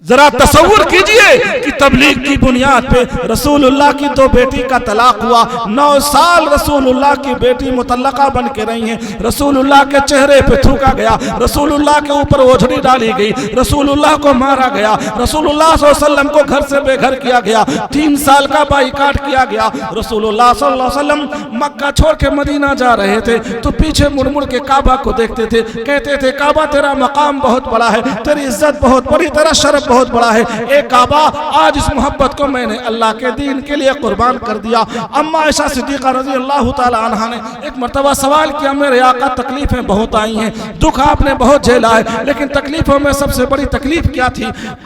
जरा तसव्वुर कीजिए कि तबलीग की बुनियाद पे रसूलुल्लाह की दो बेटी का तलाक हुआ। 9 साल रसूलुल्लाह की बेटी मुतल्लका बन के रही हैं। रसूलुल्लाह के चेहरे पे थूका गया, रसूलुल्लाह के ऊपर ओझड़ी डाली गई, रसूलुल्लाह को मारा गया, रसूलुल्लाह सल्लल्लाहु अलैहि वसल्लम को घर से बेघर किया गया, 3 साल का बाइकाट किया गया। रसूलुल्लाह सल्लल्लाहु अलैहि वसल्लम मक्का छोड़ के मदीना जा रहे थे तो पीछे मुड़ मुड़ के काबा को देखते थे, कहते थे काबा तेरा मकाम बहुत बड़ा है, तेरी इज्जत बहुत बड़ी, तेरा शरफ बहुत बड़ा है। ए काबा, आज इस मोहब्बत को मैंने अल्लाह के दीन के लिए कुर्बान कर दिया। अम्मा आयशा सिद्दीक़ा रज़ी अल्लाह ताला अन्हा ने एक मर्तबा सवाल किया, मेरे आका तकलीफें बहुत आई हैं, दुख आपने बहुत झेला है, लेकिन तकलीफों में सबसे बड़ी तकलीफ क्या थी?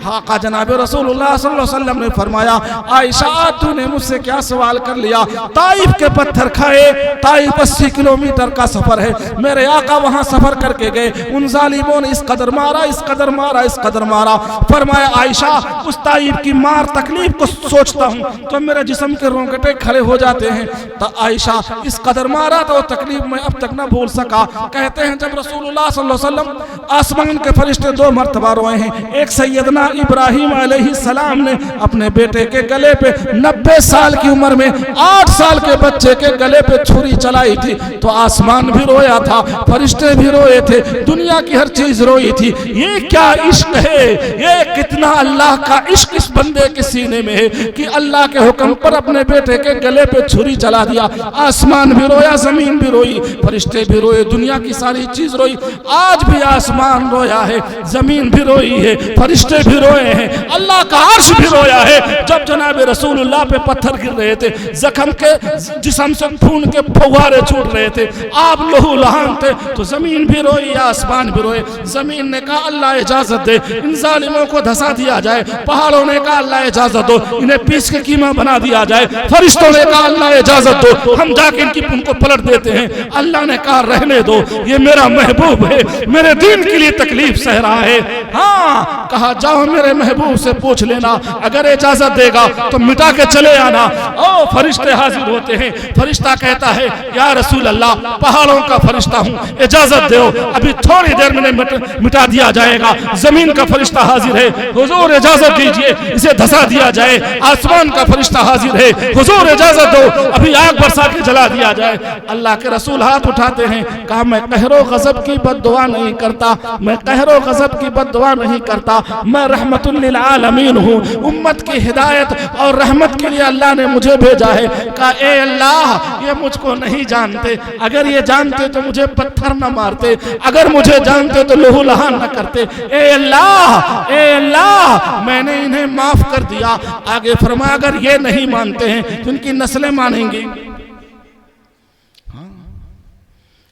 आका जनाब रसूलुल्लाह सल्लल्लाहु अलैहि वसल्लम ने फरमाया आयशा तूने मुझसे क्या सवाल कर लिया? ताइफ के पत्थर खाए, ताइफ 80 किलोमीटर का सफर है, मेरे आका वहां सफर करके गए, उन जालिमों ने इस कदर मारा, इस कदर मारा, इस कदर मारा। फरमाया आयशा उस ताइफ की मार तकलीफ को सोचता हूँ तो मेरे जिस्म के रोंगटे खड़े हो जाते हैं। तो आयशा इस कदर मारा तो तकलीफ मैं अब तक ना भूल सका। कहते हैं जब रसूलुल्लाह सल्लल्लाहु अलैहि वसल्लम आसमान के फरिश्ते 2 मर्तबा रोए हैं। एक सैयदना इब्राहिम अलैहिस्सलाम ने अपने बेटे के गले पे 90 साल की उम्र में 8 साल के बच्चे के गले पे छुरी चलाई थी तो आसमान भी रोया था, फरिश्ते भी रोए थे, दुनिया की हर चीज रोई थी। ये क्या इश्क है, ये कितना अल्लाह का इश्क इस बंदे के सीने में है कि अल्लाह के हुक्म पर अपने बेटे के गले पे छुरी चला दिया। आसमान भी रोया, जमीन भी रोई, फरिश्ते भी रोए, दुनिया की सारी चीज रोई। आज भी आसमान रोया है, जमीन भी रोई है, फरिश्ते भी रोए हैं, अल्लाह का अर्श भी रोया है। जब जनाब रसूलुल्लाह पे पत्थर गिर रहे थे, जख्म के जिस्म से खून के फव्वारे छूट रहे थे, आप लहू लहान थे, तो जमीन भी रोई, आसमान भी रोए। जमीन ने कहा अल्लाह इजाजत दे इन जालिमों को धसा दिया जाए। पहाड़ों ने कहा अल्लाह इजाजत दो इन्हें पीस के कीमा बना दिया जाए। फरिश्तों ने कहा अल्लाह इजाजत दो हम जाके इनकी उनको पलट देते हैं। अल्लाह ने कहा रहने दो, ये मेरा महबूब है, मेरे दीन के लिए तकलीफ सह रहा है। हाँ, कहा जाओ मेरे महबूब से पूछ लेना, अगर इजाजत देगा तो मिटा के चले आना। ओ फरिश्ते हाजिर होते हैं। फरिश्ता कहता है या रसूल अल्लाह, पहाड़ों का फरिश्ता हूँ, इजाजत दो, अभी थोड़ी देर में मिटा दिया जाएगा। जमीन का फरिश्ता हाजिर है, हुजूर इजाजत दीजिए इसे धसा दिया जाए। आसमान का फरिश्ता हाजिर है, हुजूर इजाजत दो अभी आग बरसा के जला दिया जाए। अल्लाह के रसूल हाथ उठाते हैं, कहा मैं कहरो गजब की बद्दुआ नहीं करता, मैं कहरो गजब की बद्दुआ नहीं करता, मैं रहमतुल लिल आलमीन हूँ। उम्मत की हिदायत और रहमत के लिए अल्लाह ने मुझे भेजा है। कहा ए अल्लाह, ये मुझको नहीं जानते, अगर ये जानते तो मुझे पत्थर न मारते, अगर मुझे जानते तो लहू लहान न करते। ए अल्लाह, ए अल्लाह, मैंने इन्हें माफ कर दिया। आगे फरमाया अगर ये नहीं मानते हैं तो इनकी नस्लें मानेंगी,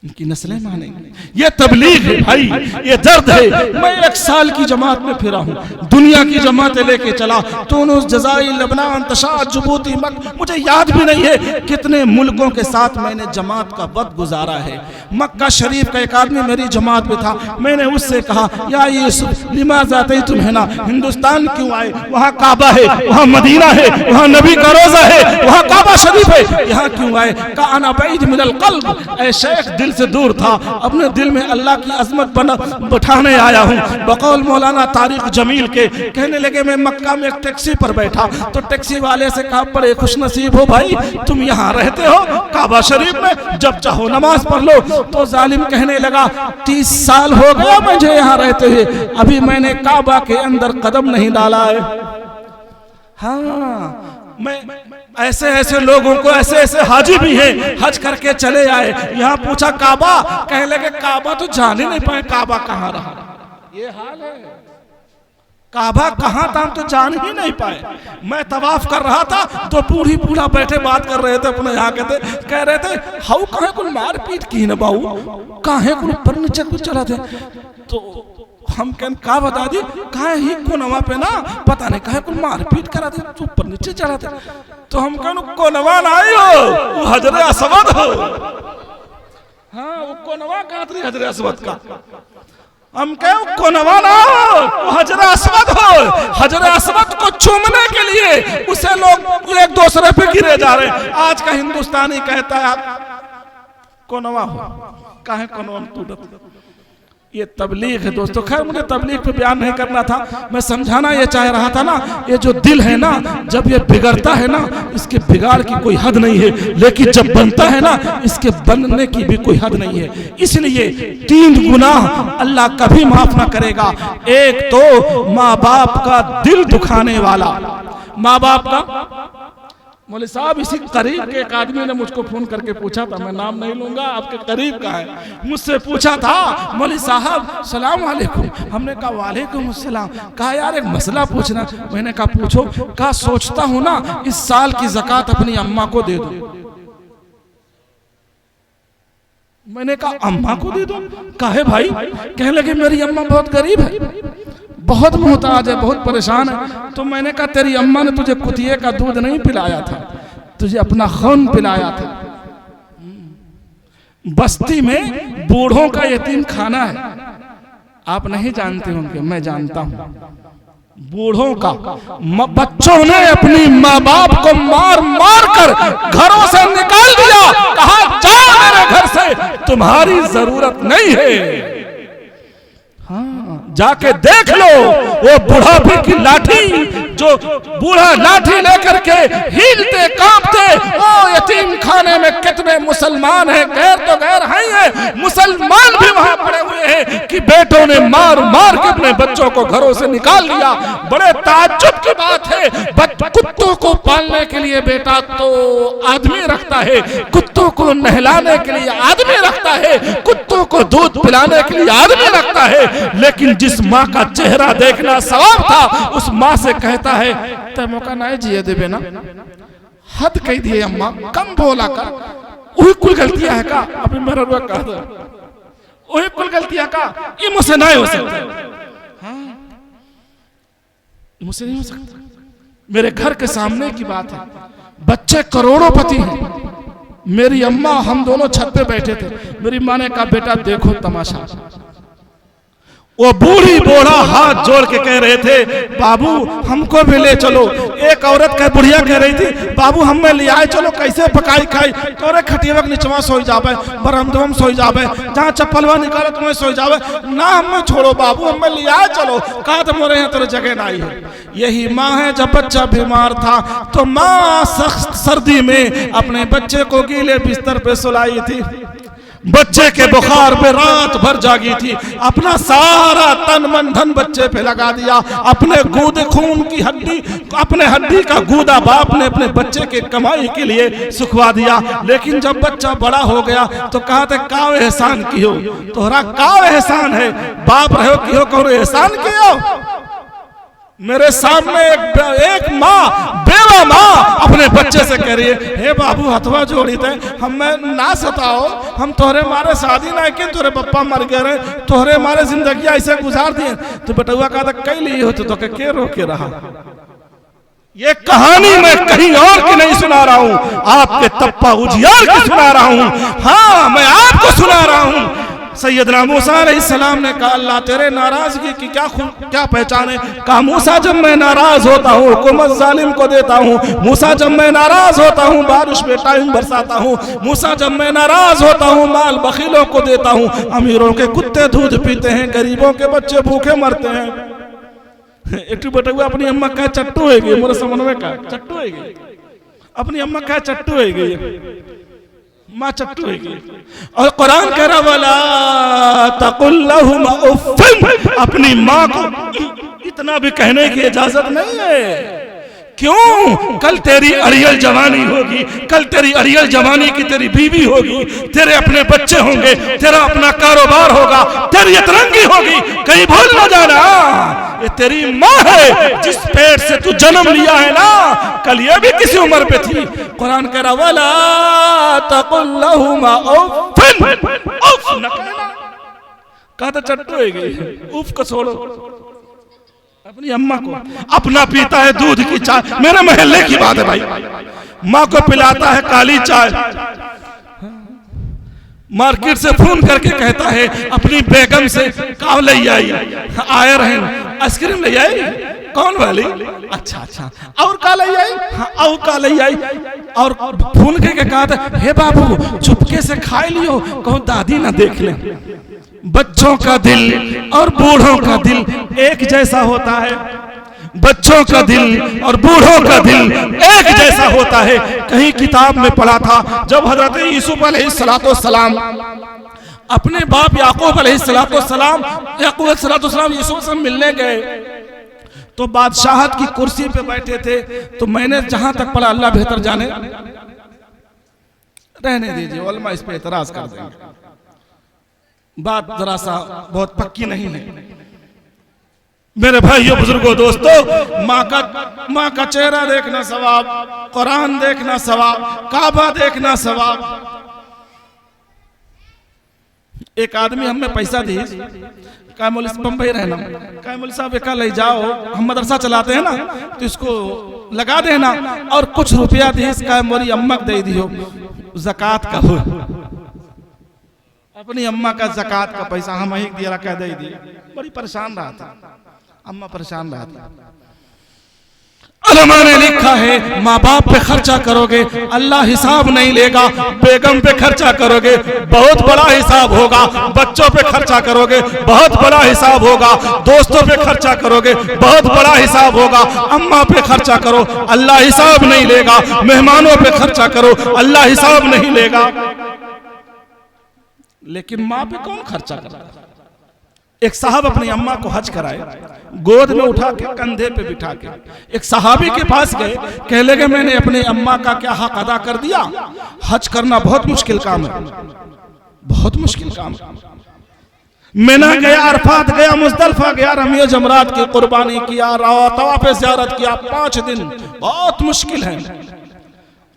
इनकी नस्लें मानेंगे। ये तबलीग है भाई, ये दर्द है। मैं 1 साल की जमात में फिरा हूँ, दुनिया की जमातें लेके चला, तुनिस, जज़ाइर, लबनान, तशाद, जिबूती, मुझे याद भी नहीं है कितने मुल्कों के साथ मैंने जमात का वक्त गुजारा है। मक्का शरीफ का एक आदमी मेरी जमात में था, मैंने उससे कहा या यूसुफ लिमाज़ा अतैतुम हिना, हिंदुस्तान क्यों आए? वहाँ काबा है, वहाँ मदीना है, वहाँ नबी का रोज़ा है, वहाँ काबा शरीफ है, यहाँ क्यों आए? कहा अना बैद मिनल क़ल्ब, ऐ शेख दिल से दूर था, अपने दिल में अल्लाह की अजमत बैठाने आया हूँ। बकौल मौलाना तारिक जमील के कहने लगे मैं मक्का में एक टैक्सी पर बैठा तो टैक्सी वाले से कहा बड़े खुशनसीब हो भाई, तुम यहाँ रहते हो काबा शरीफ में, जब चाहो नमाज पढ़ लो। तो जालिम कहने लगा 30 साल हो गया मुझे यहाँ रहते हुए, अभी मैंने काबा के अंदर कदम नहीं डाला है। हाँ, मैं ऐसे ऐसे लोगों को, ऐसे ऐसे हाजी भी हैं हज करके चले आए, यहाँ पूछा काबा, कहने लगे काबा तो जाने नहीं पाए, काबा कहाँ रहा। ये हाल है, काबा कहाँ था हम तो जान ही नहीं पाए। मैं तवाफ कर रहा था तो बूढ़ी बूढ़ा बैठे बात कर रहे थे अपने यहाँ के थे, कह रहे थे हाउ कहे कुल मार पीट की न बाऊ, कहे कुल ऊपर नीचे कुछ चला थे। तो हम कह का बता दी कहा ही कोनवा पे ना पता नहीं कहे कुल मार पीट करा थे तो ऊपर नीचे चला थे। तो हम कह कोनवा ना आई हो वो हजरे असवद हो। हाँ वो कोनवा कहा थी हजरे असवद का। हम कहे कोनवा ना हो हजरे असवद हो। हजरे असवद को चूमने के लिए उसे लोग एक दूसरे पे गिरे जा रहे। आज का हिंदुस्तानी कहता है कोनवा हो, काहे कोनवा टूटत। ये तबलीग है दोस्तों। खैर मुझे तबलीग पे बयान नहीं करना था, मैं समझाना ये चाह रहा था ना, ये जो दिल है ना जब ये बिगड़ता है ना इसके बिगाड़ की कोई हद नहीं है, लेकिन जब बनता है ना इसके बनने की भी कोई हद नहीं है। इसलिए 3 गुनाह अल्लाह कभी माफ ना करेगा। एक तो माँ बाप का दिल दुखाने वाला, माँ बाप का। मौलवी साहब इसी करीब के एक आदमी ने मुझको फोन करके पूछा था, मैं नाम नहीं लूंगा, आपके करीब का है, मुझसे पूछा था मौलवी साहब सलाम वालेकुम। हमने कहा वालेकुम अस्सलाम। कहा यार एक मसला पूछना। मैंने कहा पूछो। कहा सोचता हूं ना इस साल की ज़कात अपनी अम्मा को दे दूं। मैंने कहा अम्मा को दे दूं? काहे भाई? कहने लगे मेरी अम्मा बहुत गरीब है, बहुत मोहताज है, बहुत परेशान है। तो मैंने कहा तेरी अम्मा ने तुझे कुतिये का दूध नहीं पिलाया था, तुझे अपना खून पिलाया था। बस्ती में बूढ़ों का यतीम खाना है, आप नहीं जानते होंगे, मैं जानता हूं। बूढ़ों का बच्चों ने अपनी माँ बाप को मार मार कर घरों से निकाल दिया, कहा जाओ मेरे घर से, तुम्हारी जरूरत नहीं है। हाँ जाके देख लो वो बुढ़ापे की लाठी, जो बूढ़ा लाठी लेकर के हिलते कांपते, वो यतीम खाने में कितने मुसलमान हैं, गैर तो गैर हैं, मुसलमान भी वहां पड़े हुए हैं कि बेटों ने मार मार के अपने बच्चों को घरों से निकाल लिया। बड़े ताज्जुब की बात है, कुत्तों को पालने के लिए बेटा तो आदमी रखता है, कुत्तों को नहलाने के लिए आदमी रखता है, कुत्तों को दूध पिलाने के लिए आदमी रखता है, लेकिन जिस माँ का चेहरा देखना सवाब था उस माँ से कहता है ते मौका नहीं जिए देवे ना, हद कह दिए अम्मा, कम बोला कर, वही कुल गलतियां है का, अभी मेरा रुआ कह दो वही कुल गलतियां का, ये मुझसे नहीं हो सकता। हाँ मुझसे नहीं हो सकता। मेरे घर के सामने की बात है, बच्चे करोड़ोंपति हैं, मेरी अम्मा हम दोनों छत पे बैठे थे, मेरी माँ ने कहा बेटा देखो तमाशा। वो बूढ़ी बूढ़ा हाथ जोड़ के कह रहे थे बाबू हमको भी ले चलो। एक औरत का बुढ़िया कह रही थी बाबू हमें ले आए चलो, कैसे पकाई खाई, तोरे खटिया निचवा सोई जावे, बरमदम सोई जावे, जहाँ चप्पलवा निकालो तुम्हें सोई जावे, ना हमें छोड़ो बाबू हमें ले आए चलो। कहा तो मोरे यहाँ तेरे जगह नहीं है। यही माँ है, जब बच्चा बीमार था तो माँ सख्त सर्दी में अपने बच्चे को गीले बिस्तर पे सुलाई थी, बच्चे के बुखार पे रात भर जागी थी, अपना सारा तन मन धन बच्चे पे लगा दिया, अपने गूदे खून की हड्डी, अपने हड्डी का गूदा बाप ने अपने बच्चे के कमाई के लिए सुखवा दिया। लेकिन जब बच्चा बड़ा हो गया तो कहा था काव एहसान कियो, तोहरा काव एहसान है, बाप रहो कियो कहो एहसान कियो। मेरे सामने एक माँ, बेवा माँ अपने बच्चे से कह रही है हे बाबू हथवा जोड़ी थे, हमें ना सताओ, हम तोहरे मारे शादी ना की, तोरे पप्पा मर गए, तोहरे मारे जिंदगी ऐसे गुजार दिए। तो बटुआ कहा था कई लिए हो तो के रोके रहा। ये कहानी मैं कहीं और की नहीं सुना रहा हूँ, आपके तप्पा उजियार की सुना रहा हूँ। हाँ मैं आपको सुना रहा हूँ। सैयदना मूसा अलैहिस्सलाम ने कहा अल्लाह तेरे नाराजगी की क्या पहचान है? कहा मूसा जब मैं नाराज होता हूँ हुकूमत जालिम को देता हूँ, मूसा जब मैं नाराज होता हूँ बारिश में टाइम बरसाता हूँ, मूसा जब मैं नाराज होता हूँ माल बखीलों को देता हूँ, अमीरों के कुत्ते दूध पीते हैं, गरीबों के बच्चे भूखे मरते हैं। एक बटुआ अपनी अम्मा का चट्टू है गई, मेरे समन्वय का चट्टू है गई, अपनी अम्मा का चट्टू है गई, माँ चट्टू है गई। और कुरान कह रहा वाला तकुल्लहुमा उफ़्फ़िन, अपनी माँ को इतना भी कहने की इजाजत नहीं है। क्यों? कल तेरी अड़ियल जवानी होगी, कल तेरी अड़ियल जवानी की तेरी बीवी होगी, तेरे अपने बच्चे होंगे, तेरा अपना कारोबार होगा, तेरी अतरंगी होगी, कहीं भूल न जाना। ये तेरी माँ है जिस पेट से तू जन्म लिया है ना, कल ये भी किसी उम्र पे थी। कुरान कह रहा वला तकुल लहुमा उफ़्फ़िन, उफ़ न कहना, कहा तो चट्टू है गई, उफ़ को छोड़ो। अपनी अम्मा को, अपना पीता है दूध की चाय, मेरे मोहल्ले की बात है भाई, माँ को पिलाता है काली चाय, मार्केट से फोन करके कहता है अपनी बेगम से काव ले आई, आया रहे आइसक्रीम ले आई, कौन वाली, अच्छा अच्छा, और का ले आई, हाँ और का ले आई, और फोन करके कहा था हे बाबू चुपके से खाई लियो, कहूँ दादी ना देख ले। बच्चों का दिल और बूढ़ों का दिल एक जैसा होता है, बच्चों का दिल और बूढ़ों का दिल एक जैसा होता है। कहीं किताब में पढ़ा था जब हजरत यूसुफ अलैहिस्सलाम अपने बाप याकूब अलैहिस्सलाम यूसुफ से मिलने गए तो बादशाहत की कुर्सी पे बैठे थे। तो मैंने जहां तक पढ़ा, अल्लाह बेहतर जाने, रहने दीजिए, उलमा इस पे एतराज कर देंगे, बात जरा सा बहुत पक्की नहीं है। मेरे भाइयों बुजुर्गों दोस्तों, माँ का चेहरा देखना सवाब, कुरान देखना सवाब, काबा देखना सवाब। एक आदमी हमें पैसा दी, कहा मौलवी बम्बई रहना, कहा मौलवी साहब एक ले जाओ, हम मदरसा चलाते हैं ना तो इसको लगा देना, और कुछ रुपया दी, इसका मोरी अम्मा दे दियो, ज़कात का हो। अपनी अम्मा का ज़कात का पैसा हम ही दिया, कह दे दिए। बड़ी परेशान रहा था अम्मा, परेशान रहा था। उलमा ने लिखा है माँ बाप पे खर्चा करोगे अल्लाह हिसाब नहीं लेगा, बेगम पे खर्चा करोगे बहुत बड़ा हिसाब होगा, बच्चों पे खर्चा करोगे बहुत बड़ा हिसाब होगा, दोस्तों पे खर्चा करोगे बहुत बड़ा हिसाब होगा, अम्मा पे खर्चा करो अल्लाह हिसाब नहीं लेगा, मेहमानों पे खर्चा करो अल्लाह हिसाब नहीं लेगा। लेकिन माँ पे कौन खर्चा करेगा? एक साहब अपनी अम्मा को हज कराए, गोद में उठा के कंधे पे बिठा के एक सहाबी के पास गए, कह लगे मैंने अपनी अम्मा का क्या हक अदा कर दिया। हज करना बहुत मुश्किल काम है, बहुत मुश्किल काम है। मिना गया, अरफात गया, मुज़दलिफा गया, रमी जमरात की कुर्बानी किया, तवाफ़ ज़ियारत किया, 5 दिन बहुत मुश्किल है।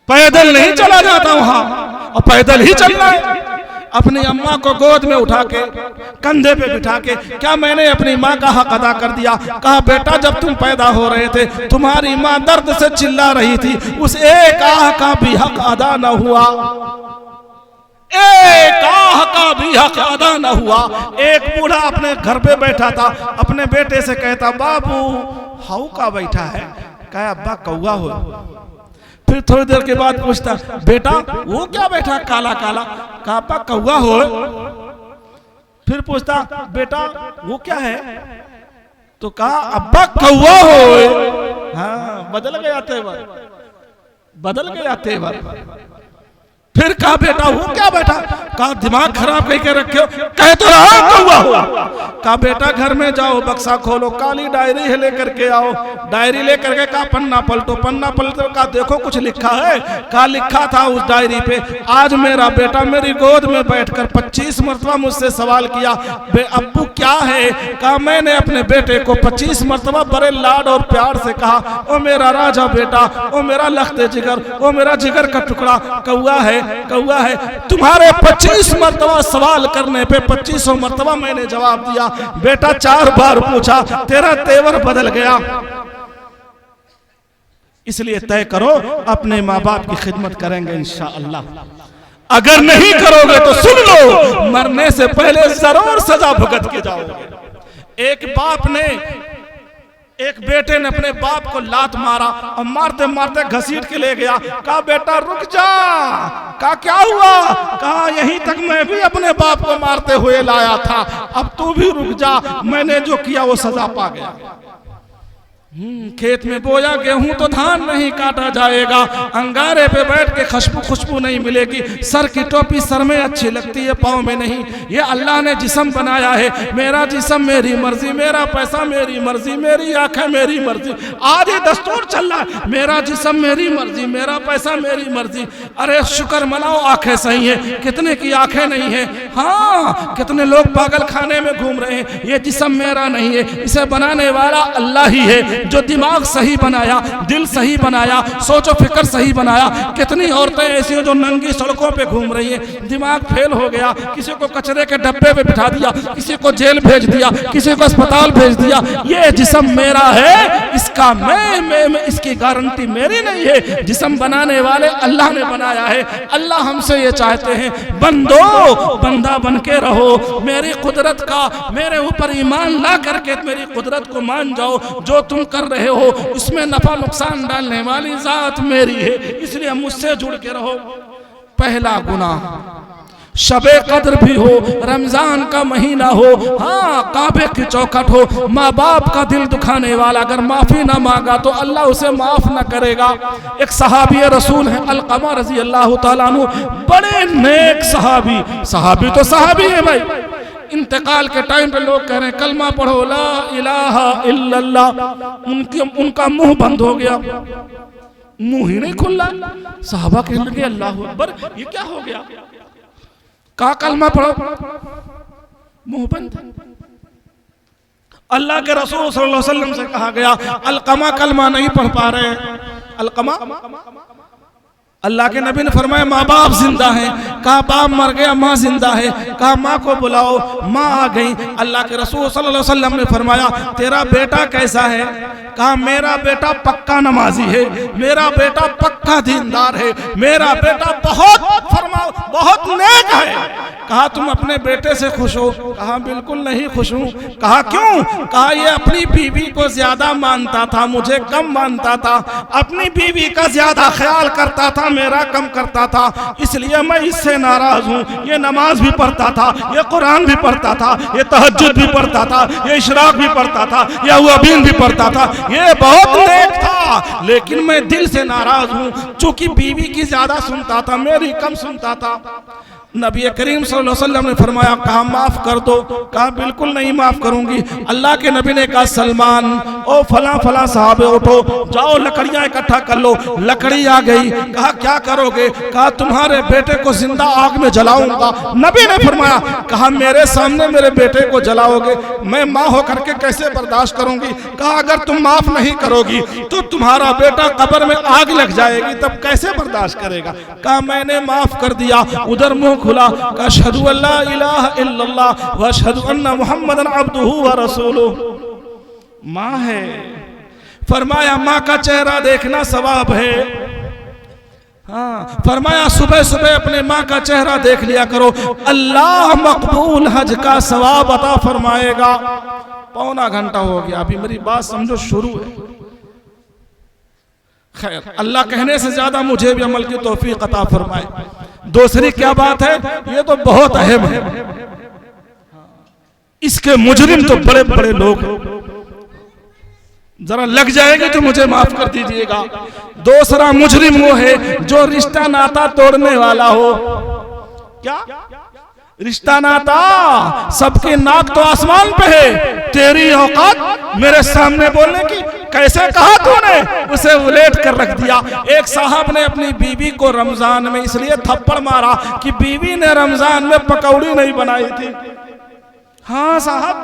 पैदल नहीं चला जाता वहां, और पैदल ही चलना है। अपनी अम्मा को गोद में उठा के कंधे पे बिठा के, क्या मैंने अपनी माँ का हक अदा कर दिया? कहा बेटा जब तुम पैदा हो रहे थे तुम्हारी माँ दर्द से चिल्ला रही थी, उस एक आह का भी हक अदा न हुआ, एक आह का भी हक अदा न हुआ। एक बूढ़ा अपने घर पे बैठा था, अपने बेटे से कहता बाबू हाउ का बैठा है? कहा अब्बा कौआ हो। फिर थोड़ी देर के बाद पूछता बेटा वो क्या बैठा काला काला? कहा अब्बा कौआ हो। फिर पूछता बेटा वो क्या है? तो कहा अब्बा कौआ हो। हाँ बदल गया तेवर, बदल गया तेवर। फिर कहा बेटा वो क्या बैठा? कहा दिमाग खराब कह के रखे हो, कह तो रहा कौआ हो। कहा बेटा घर में जाओ बक्सा खोलो, काली डायरी है लेकर के आओ। डायरी लेकर के कहा पन्ना पलटो, पन्ना पलटो, कहा देखो कुछ लिखा है। कहा लिखा था उस डायरी पे आज मेरा बेटा मेरी गोद में बैठकर 25 मरतबा मुझसे सवाल किया बे अब्बू क्या है? कहा मैंने अपने बेटे को 25 मरतबा बड़े लाड और प्यार से कहा ओ मेरा राजा बेटा, ओ मेरा लख्ते जिगर, ओ मेरा जिगर का टुकड़ा कौआ है, कौआ है। तुम्हारे 25 मरतबा सवाल करने पे 25 मरतबा मैंने जवाब दिया। बेटा 4 बार पूछा, तेरा तेवर बदल गया। इसलिए तय करो अपने माँ बाप की खिदमत करेंगे इंशाअल्लाह। अगर नहीं करोगे तो सुन लो, मरने से पहले जरूर सजा भुगत के जाओगे। एक बाप ने, एक बेटे ने अपने बाप को लात मारा और मारते मारते घसीट के ले गया। कहा बेटा रुक जा। कहा क्या हुआ? कहा यहीं तक मैं भी अपने बाप को मारते हुए लाया था, अब तू भी रुक जा, मैंने जो किया वो सजा पा गया। खेत में बोया गेहूं तो धान नहीं काटा जाएगा, अंगारे पे बैठ के खुशबू नहीं मिलेगी, सर की टोपी सर में अच्छी लगती है, पाँव में नहीं। ये अल्लाह ने जिस्म बनाया है, मेरा जिस्म मेरी मर्जी, मेरा पैसा मेरी मर्जी, मेरी आंखें मेरी मर्जी। आज ये दस्तूर चल रहा है, मेरा जिस्म मेरी मर्जी, मेरा पैसा मेरी मर्जी। अरे शुक्र मनाओ आंखें सही है, कितने की आंखें नहीं है। हाँ, कितने लोग पागल खाने में घूम रहे हैं। ये जिस्म मेरा नहीं है, इसे बनाने वाला अल्लाह ही है, जो दिमाग सही बनाया, दिल सही बनाया, सोचो फिक्र सही बनाया। कितनी औरतें ऐसी हैं जो नंगी सड़कों पे घूम रही हैं, दिमाग फेल हो गया, किसी को कचरे के डब्बे पे बिठा दिया, किसी को जेल भेज दिया, किसी को अस्पताल भेज दिया। ये जिस्म मेरा है, इसका मैं इसकी गारंटी मेरी नहीं है, जिस्म बनाने वाले अल्लाह ने बनाया है। अल्लाह हमसे ये चाहते हैं, बंदो बंदा बन के रहो, मेरी कुदरत का मेरे ऊपर ईमान ला करके मेरी कुदरत को मान जाओ। जो तुम कर रहे हो इसमें नफा नुकसान डालने वाली जात मेरी है, इसलिए मुझसे जुड़ के रहो। पहला गुनाह शबे कद्र भी हो, रमजान का महीना हो, हाँ काबे की चौखट हो, माँ बाप का दिल दुखाने वाला अगर माफी ना मांगा तो अल्लाह उसे माफ ना करेगा। एक सहाबी रसूल है अलकमा रजी अल्लाह तआला अन्हु, बड़े नेक सहाबी तो सहाबी है भाई। इंतकाल के टाइम पे लोग कह रहे हैं कलमा पढ़ो ला इलाहा इल्लल्लाह, उनका मुंह बंद हो गया, मुंह ही नहीं खुल रहा। सहाबा कहने लगे अल्लाह अकबर, ये क्या हो गया? कहा कलमा पढ़ो, मुंह बंद। अल्लाह के रसूल सल्लल्लाहु अलैहि वसल्लम से कहा गया अलकमा कलमा नहीं पढ़ पा रहे। अलकमा, अल्लाह के नबी ने फरमाया माँ बाप जिंदा हैं। कहा बाप मर गया, माँ जिंदा है। कहा माँ को बुलाओ, माँ आ गई। अल्लाह के रसूल सल्लल्लाहु अलैहि वसल्लम ने फरमाया तेरा बेटा कैसा है? कहा मेरा बेटा पक्का नमाजी है, मेरा बेटा पक्का दीनदार है, मेरा बेटा बहुत नेक है। कहा तुम अपने बेटे से खुश हो? कहा बिल्कुल नहीं खुश हूँ। कहा क्यों? कहा ये अपनी बीवी को ज्यादा मानता था, मुझे कम मानता था, अपनी बीवी का ज्यादा ख्याल करता था, मेरा कम करता था, इसलिए मैं इससे नाराज हूँ। ये नमाज भी पढ़ता था, ये कुरान भी पढ़ता था, ये तहज्जुद भी पढ़ता था, ये इशराक भी पढ़ता था, ये अवाबीन भी पढ़ता था, ये बहुत नेक था, लेकिन मैं दिल से नाराज हूँ चूंकि बीवी की ज्यादा सुनता था, मेरी कम सुनता था। नबी करीम सल्लल्लाहु अलैहि वसल्लम ने फरमाया कहा माफ कर दो। कहा बिल्कुल नहीं माफ करूंगी। अल्लाह के नबी ने कहा सलमान ओ फला फला साहब उठो, जाओ लकड़ियां इकट्ठा कर लो। लकड़ी आ गई। कहा क्या करोगे? कहा तुम्हारे बेटे को जिंदा आग में जलाऊंगा। नबी ने फरमाया कहा मेरे सामने मेरे बेटे को जलाओगे, मैं माँ होकर के कैसे बर्दाश्त करूंगी? कहा अगर तुम माफ नहीं करोगी तो तुम्हारा बेटा कब्र में आग लग जाएगी, तब कैसे बर्दाश्त करेगा? कहा मैंने माफ कर दिया। उधर मुंह खुला, अशहदु अल्ला इलाहा इल्लल्लाह व अशहदु अन्ना मुहम्मदन अब्दुहु व रसूलुहु। माँ है, फरमाया माँ का चेहरा देखना सवाब है। हाँ, फरमाया सुबह सुबह अपने माँ का चेहरा देख लिया करो, अल्लाह मकबूल हज का सवाब अता फरमाएगा। पौना घंटा हो गया, अभी मेरी बात समझो शुरू है। खैर, अल्लाह कहने से ज्यादा मुझे भी अमल की तौफीक अता फरमाए। दूसरी क्या बात है, ये तो बहुत अहम है, इसके मुजरिम तो बड़े बड़े लोग, जरा लग जाएंगे तो मुझे माफ कर दीजिएगा। दूसरा मुजरिम वो है जो रिश्ता नाता तोड़ने वाला हो। क्या रिश्ता नाता? सबकी नाक तो आसमान पे है, तेरी औकात मेरे सामने बोलने की? कैसे कहा तूने? उसे उलेट कर रख दिया। एक साहब ने अपनी बीवी को रमजान में इसलिए थप्पड़ मारा कि बीवी ने रमजान में पकौड़ी नहीं बनाई थी। हाँ साहब,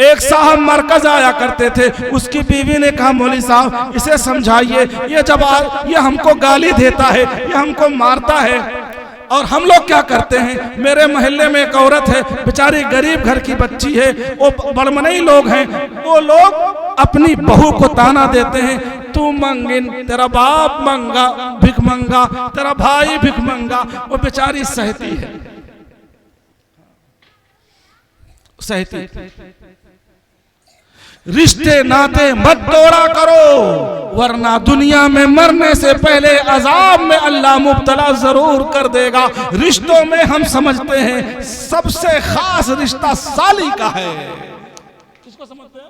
एक साहब मरकज आया करते थे, उसकी बीवी ने कहा मौली साहब इसे समझाइए, ये हमको गाली देता है, ये हमको मारता है। और हम लोग क्या करते हैं, मेरे मोहल्ले में एक औरत है, बेचारी गरीब घर की बच्ची है, वो बड़मनई लोग हैं, वो लोग अपनी बहू को ताना देते हैं, तू मंगिन, तेरा बाप मंगा भिख मंगा, तेरा भाई भिख मंगा। वो बेचारी सहती है, सहती। रिश्ते नाते मत तोड़ा करो, वरना दुनिया में मरने से पहले अजाब में अल्लाह मुब्तला जरूर कर देगा। रिश्तों में हम समझते हैं सबसे खास रिश्ता साली का है। किसको समझते हैं?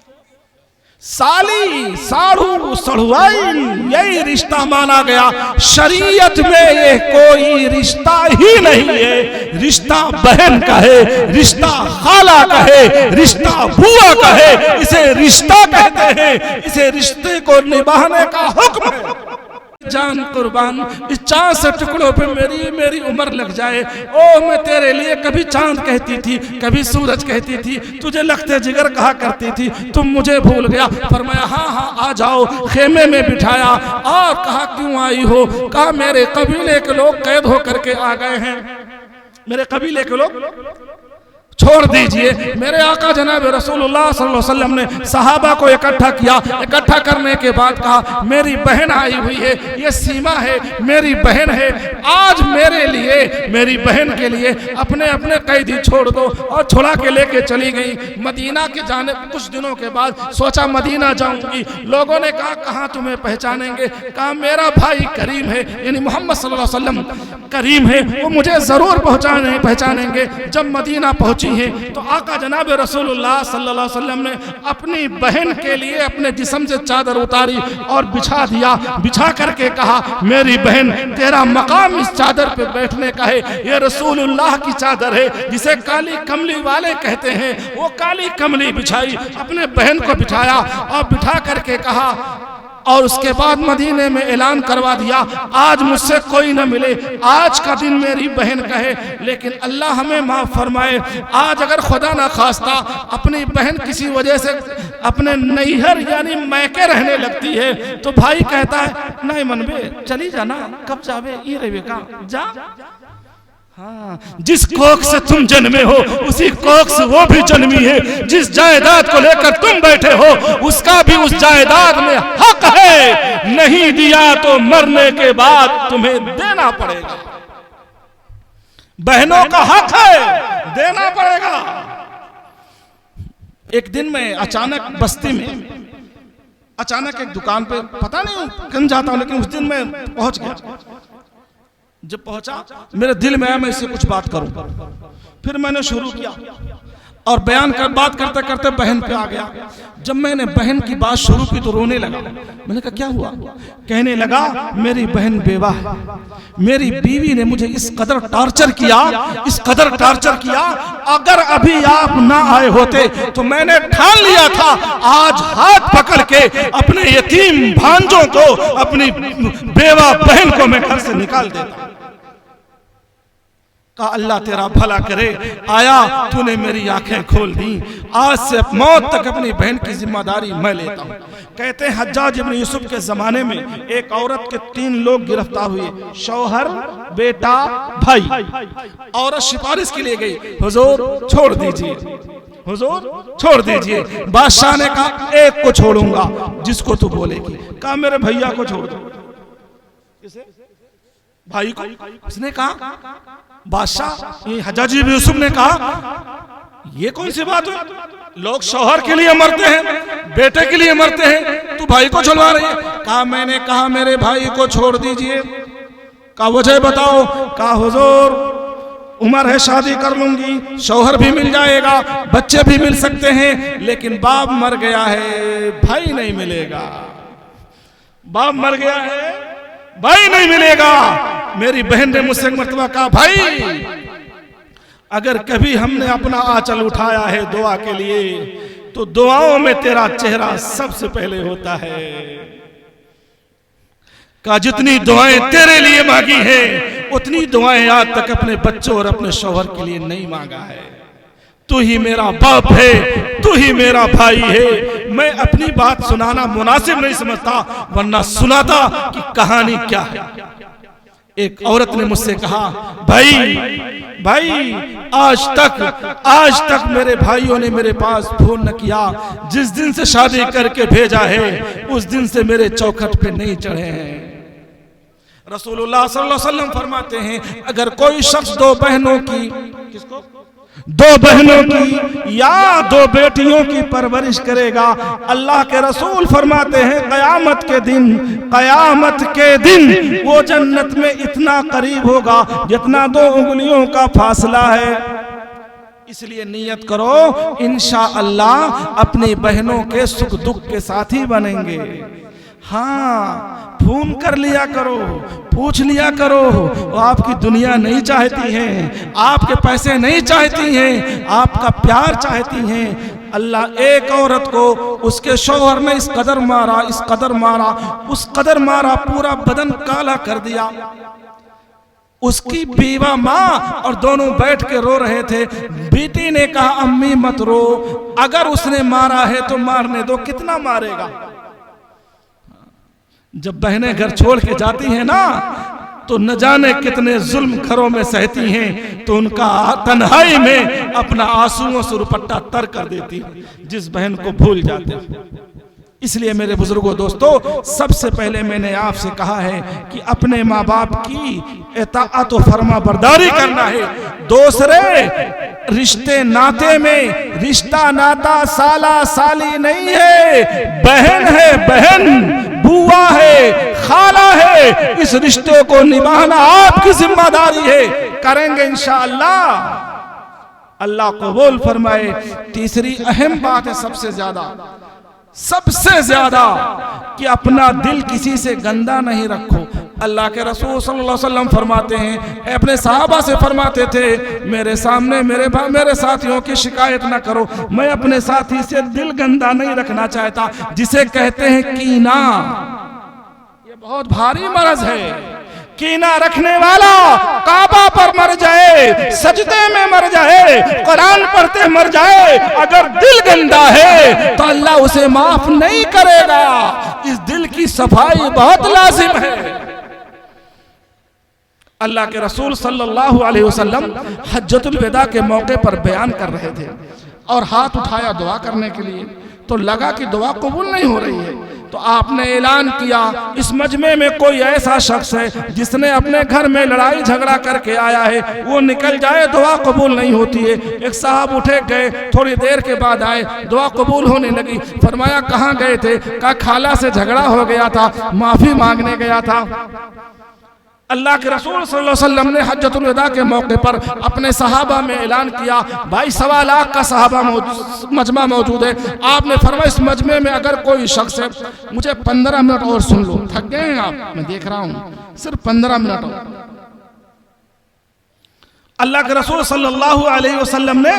साली साढ़ू सढ़ुआइन, यही रिश्ता माना गया। शरीयत में ये कोई रिश्ता ही नहीं है। रिश्ता बहन का है, रिश्ता खाला का है, रिश्ता बुआ का है, इसे रिश्ता कहते हैं। इसे रिश्ते को निभाने का हुक्म है। जान कुर्बान, इस चांद से टुकड़ों पे मेरी उम्र लग जाए। ओ मैं तेरे लिए कभी चांद कहती थी, कभी सूरज कहती थी, तुझे लखते जिगर कहा करती थी, तुम मुझे भूल गया। फरमाया हाँ हाँ आ जाओ। खेमे में बिठाया और कहा क्यों आई हो? कहा मेरे कबीले के लोग कैद होकर के आ गए हैं। मेरे कबीले के लोग छोड़ दीजिए। मेरे आका जनाब रसूलुल्लाह सल्लल्लाहु अलैहि वसल्लम ने सहाबा को इकट्ठा किया। इकट्ठा करने के बाद कहा मेरी बहन आई हुई है, ये सीमा है, मेरी बहन है। आज मेरे लिए, मेरी बहन के लिए अपने अपने कैदी छोड़ दो। और छुड़ा के लेके चली गई। मदीना के जाने कुछ दिनों के बाद सोचा मदीना जाऊंगी। लोगों ने कहा कहाँ तुम्हें पहचानेंगे? कहा मेरा भाई करीम है, यानी मोहम्मद सल्लल्लाहु अलैहि वसल्लम करीम है, वो मुझे जरूर पहचानेंगे। जब मदीना पहुंची है तो आका जनाब रसूलुल्लाह सल्लल्लाहु अलैहि वसल्लम ने अपनी बहन के लिए अपने जिस्म से चादर उतारी और बिछा दिया। बिछा करके कहा मेरी बहन तेरा मकाम इस चादर पे बैठने का है। ये रसूलुल्लाह की चादर है जिसे काली कमली वाले कहते हैं। वो काली कमली बिछाई, अपने बहन को बिठाया और बिठा करके कहा, और उसके बाद मदीने में ऐलान करवा दिया आज मुझसे कोई न मिले, आज का दिन मेरी बहन का है। लेकिन अल्लाह हमें माफ फरमाए, आज अगर खुदा ना खास्ता अपनी बहन किसी वजह से अपने नैहर यानी मैके रहने लगती है तो भाई कहता है नहीं मनबे चली जाना, कब जावे ये रहे का जा। हाँ, जिस कोख से तुम जन्मे हो उसी कोख से वो भी जन्मी है। जिस जायदाद को लेकर तुम बैठे हो उसका भी उस जायदाद में हक है। नहीं दिया तो मरने के बाद तुम्हें देना पड़ेगा। बहनों का हक है, देना पड़ेगा। एक दिन मैं अचानक बस्ती में अचानक एक दुकान पे, पता नहीं कहीं जाता हूं, लेकिन उस दिन मैं पहुंच गया। जब पहुंचा मेरे दिल में आया मैं इससे कुछ बात करूं। फिर मैंने शुरू किया और बात करते करते बहन पे आ गया। जब मैंने बहन की बात शुरू की तो रोने लगा। मैंने कहा क्या हुआ? कहने लगा मेरी बहन बेवा है, मेरी बीवी ने मुझे इस कदर टॉर्चर किया, इस कदर टॉर्चर किया, अगर अभी आप ना आए होते तो मैंने ठान लिया था आज हाथ पकड़ के अपने यतीम भांजों को, अपनी बेवा बहन को मैं घर से निकाल देता। कहा अल्लाह तेरा भला करे, आया तूने मेरी आंखें खोल दी। आज से मौत तक अपनी बहन की जिम्मेदारी मैं लेता हूँ। कहते हैं हज्जाज इब्न यूसुफ के जमाने में एक औरत के 3 लोग गिरफ्तार हुए, शौहर, बेटा, भाई। औरत सिफारिश के लिए गई, हुजूर छोड़ दीजिए, हुजूर छोड़ दीजिए। बादशाह ने कहा एक को छोड़ूंगा जिसको तू बोलेगी। कहा मेरे भैया को छोड़ दो। भाई को? उसने कहा बादशाह, हज्जाज इब्न यूसुफ ने कहा ये कौन सी बात है? लोग शौहर के लिए मरते हैं, बेटे के लिए मरते हैं, तू भाई को छुड़वा रही है। कहा मैंने कहा मेरे भाई को छोड़ दीजिए। कहा वजह बताओ। कहा हुजूर उम्र है, शादी कर लूंगी, शौहर भी मिल जाएगा, बच्चे भी मिल सकते हैं, लेकिन बाप मर गया है, भाई नहीं मिलेगा। बाप मर गया है, भाई नहीं मिलेगा। मेरी बहन ने मुझसे एक मर्तबा कहा भाई अगर कभी हमने अपना आंचल उठाया है दुआ के लिए तो दुआओं में तेरा चेहरा सबसे पहले होता है। कहा जितनी दुआएं तेरे लिए मांगी है उतनी दुआएं आज तक अपने बच्चों और अपने शौहर के लिए नहीं मांगा है। तू ही मेरा बाप है, तू ही मेरा भाई है। मैं अपनी बात सुनाना मुनासिब नहीं समझता, वरना सुनाता कि कहानी क्या है। एक औरत ने मुझसे कहा भाई आज तक मेरे भाइयों ने मेरे पास फोन न किया। जिस दिन से शादी करके भेजा है उस दिन से मेरे चौखट पे नहीं चढ़े हैं। रसूलुल्लाह सल्लल्लाहु अलैहि वसल्लम फरमाते हैं अगर कोई शख्स 2 बहनों की, किसको? 2 बहनों की या 2 बेटियों की परवरिश करेगा, अल्लाह के रसूल फरमाते हैं कयामत के दिन वो जन्नत में इतना करीब होगा जितना 2 उंगलियों का फासला है। इसलिए नियत करो इंशाअल्लाह अपनी बहनों के सुख दुख के साथी बनेंगे। हाँ, फोन कर लिया करो, पूछ लिया करो। वो आपकी दुनिया नहीं चाहती है, आपके पैसे नहीं चाहती हैं, आपका प्यार चाहती हैं। अल्लाह एक औरत को उसके शौहर ने इस कदर मारा, इस कदर मारा, उस कदर मारा, पूरा बदन काला कर दिया। उसकी बीवा माँ और दोनों बैठ के रो रहे थे। बेटी ने कहा अम्मी मत रो, अगर उसने मारा है तो मारने दो, कितना मारेगा। जब बहनें घर छोड़ के जाती हैं ना तो न जाने कितने जुल्म घरों में सहती हैं, तो उनका तन्हाई में अपना आंसुओं से दुपट्टा तर कर देती है, जिस बहन को भूल जाते हैं। इसलिए मेरे बुजुर्गों दोस्तों, सबसे पहले मैंने आपसे कहा है कि अपने माँ बाप की इताअत और फर्मा बरदारी करना है। दूसरे रिश्ते नाते में रिश्ता नाता साला साली नहीं है, बहन है बहन, बुआ है, खाला है। इस रिश्ते को निभाना आपकी जिम्मेदारी है। करेंगे इंशाअल्लाह, अल्लाह कबूल फरमाए। तीसरी अहम बात है सबसे ज्यादा कि अपना दिल किसी से गंदा नहीं रखो। अल्लाह के रसूल सल्लल्लाहु अलैहि वसल्लम फरमाते हैं, अपने सहाबा से फरमाते थे, मेरे सामने मेरे साथियों की शिकायत ना करो, मैं अपने साथी से दिल गंदा नहीं रखना चाहता। जिसे कहते हैं कीना, ये बहुत भारी मर्ज है। कीना रखने वाला काबा पर मर जाए, सजदे में मर जाए, कुरान पढ़ते मर जाए, अगर दिल गंदा है तो अल्लाह उसे माफ नहीं करेगा। इस दिल की सफाई बहुत लाजिम है। अल्लाह के रसूल सल्लल्लाहु अलैहि वसल्लम हज्जतुल विदा के मौके पर बयान कर रहे थे और हाथ उठाया दुआ करने के लिए, तो लगा कि दुआ कबूल नहीं हो रही है। तो आपने ऐलान किया, इस मजमे में कोई ऐसा शख्स है जिसने अपने घर में लड़ाई झगड़ा करके आया है, वो निकल जाए, दुआ कबूल नहीं होती है। एक साहब उठे गए, थोड़ी देर के बाद आए, दुआ कबूल होने लगी। फरमाया कहाँ गए थे? कहा खाला से झगड़ा हो गया था, माफी मांगने गया था। अल्लाह के रसूल सल्लल्लाहु अलैहि वसल्लम ने हज्जतुल विदा के मौके पर अपने सहाबा में ऐलान किया, भाई 1.25 लाख का सहाबा मजमा मौजूद है। आपने फरमाया इस मजमे में अगर कोई शख्स है, मुझे 15 मिनट और सुन लो। थक गए हैं आप, मैं देख रहा हूँ, सिर्फ 15 मिनट और। अल्लाह के रसूल सल्लल्लाहु अलैहि वसल्लम ने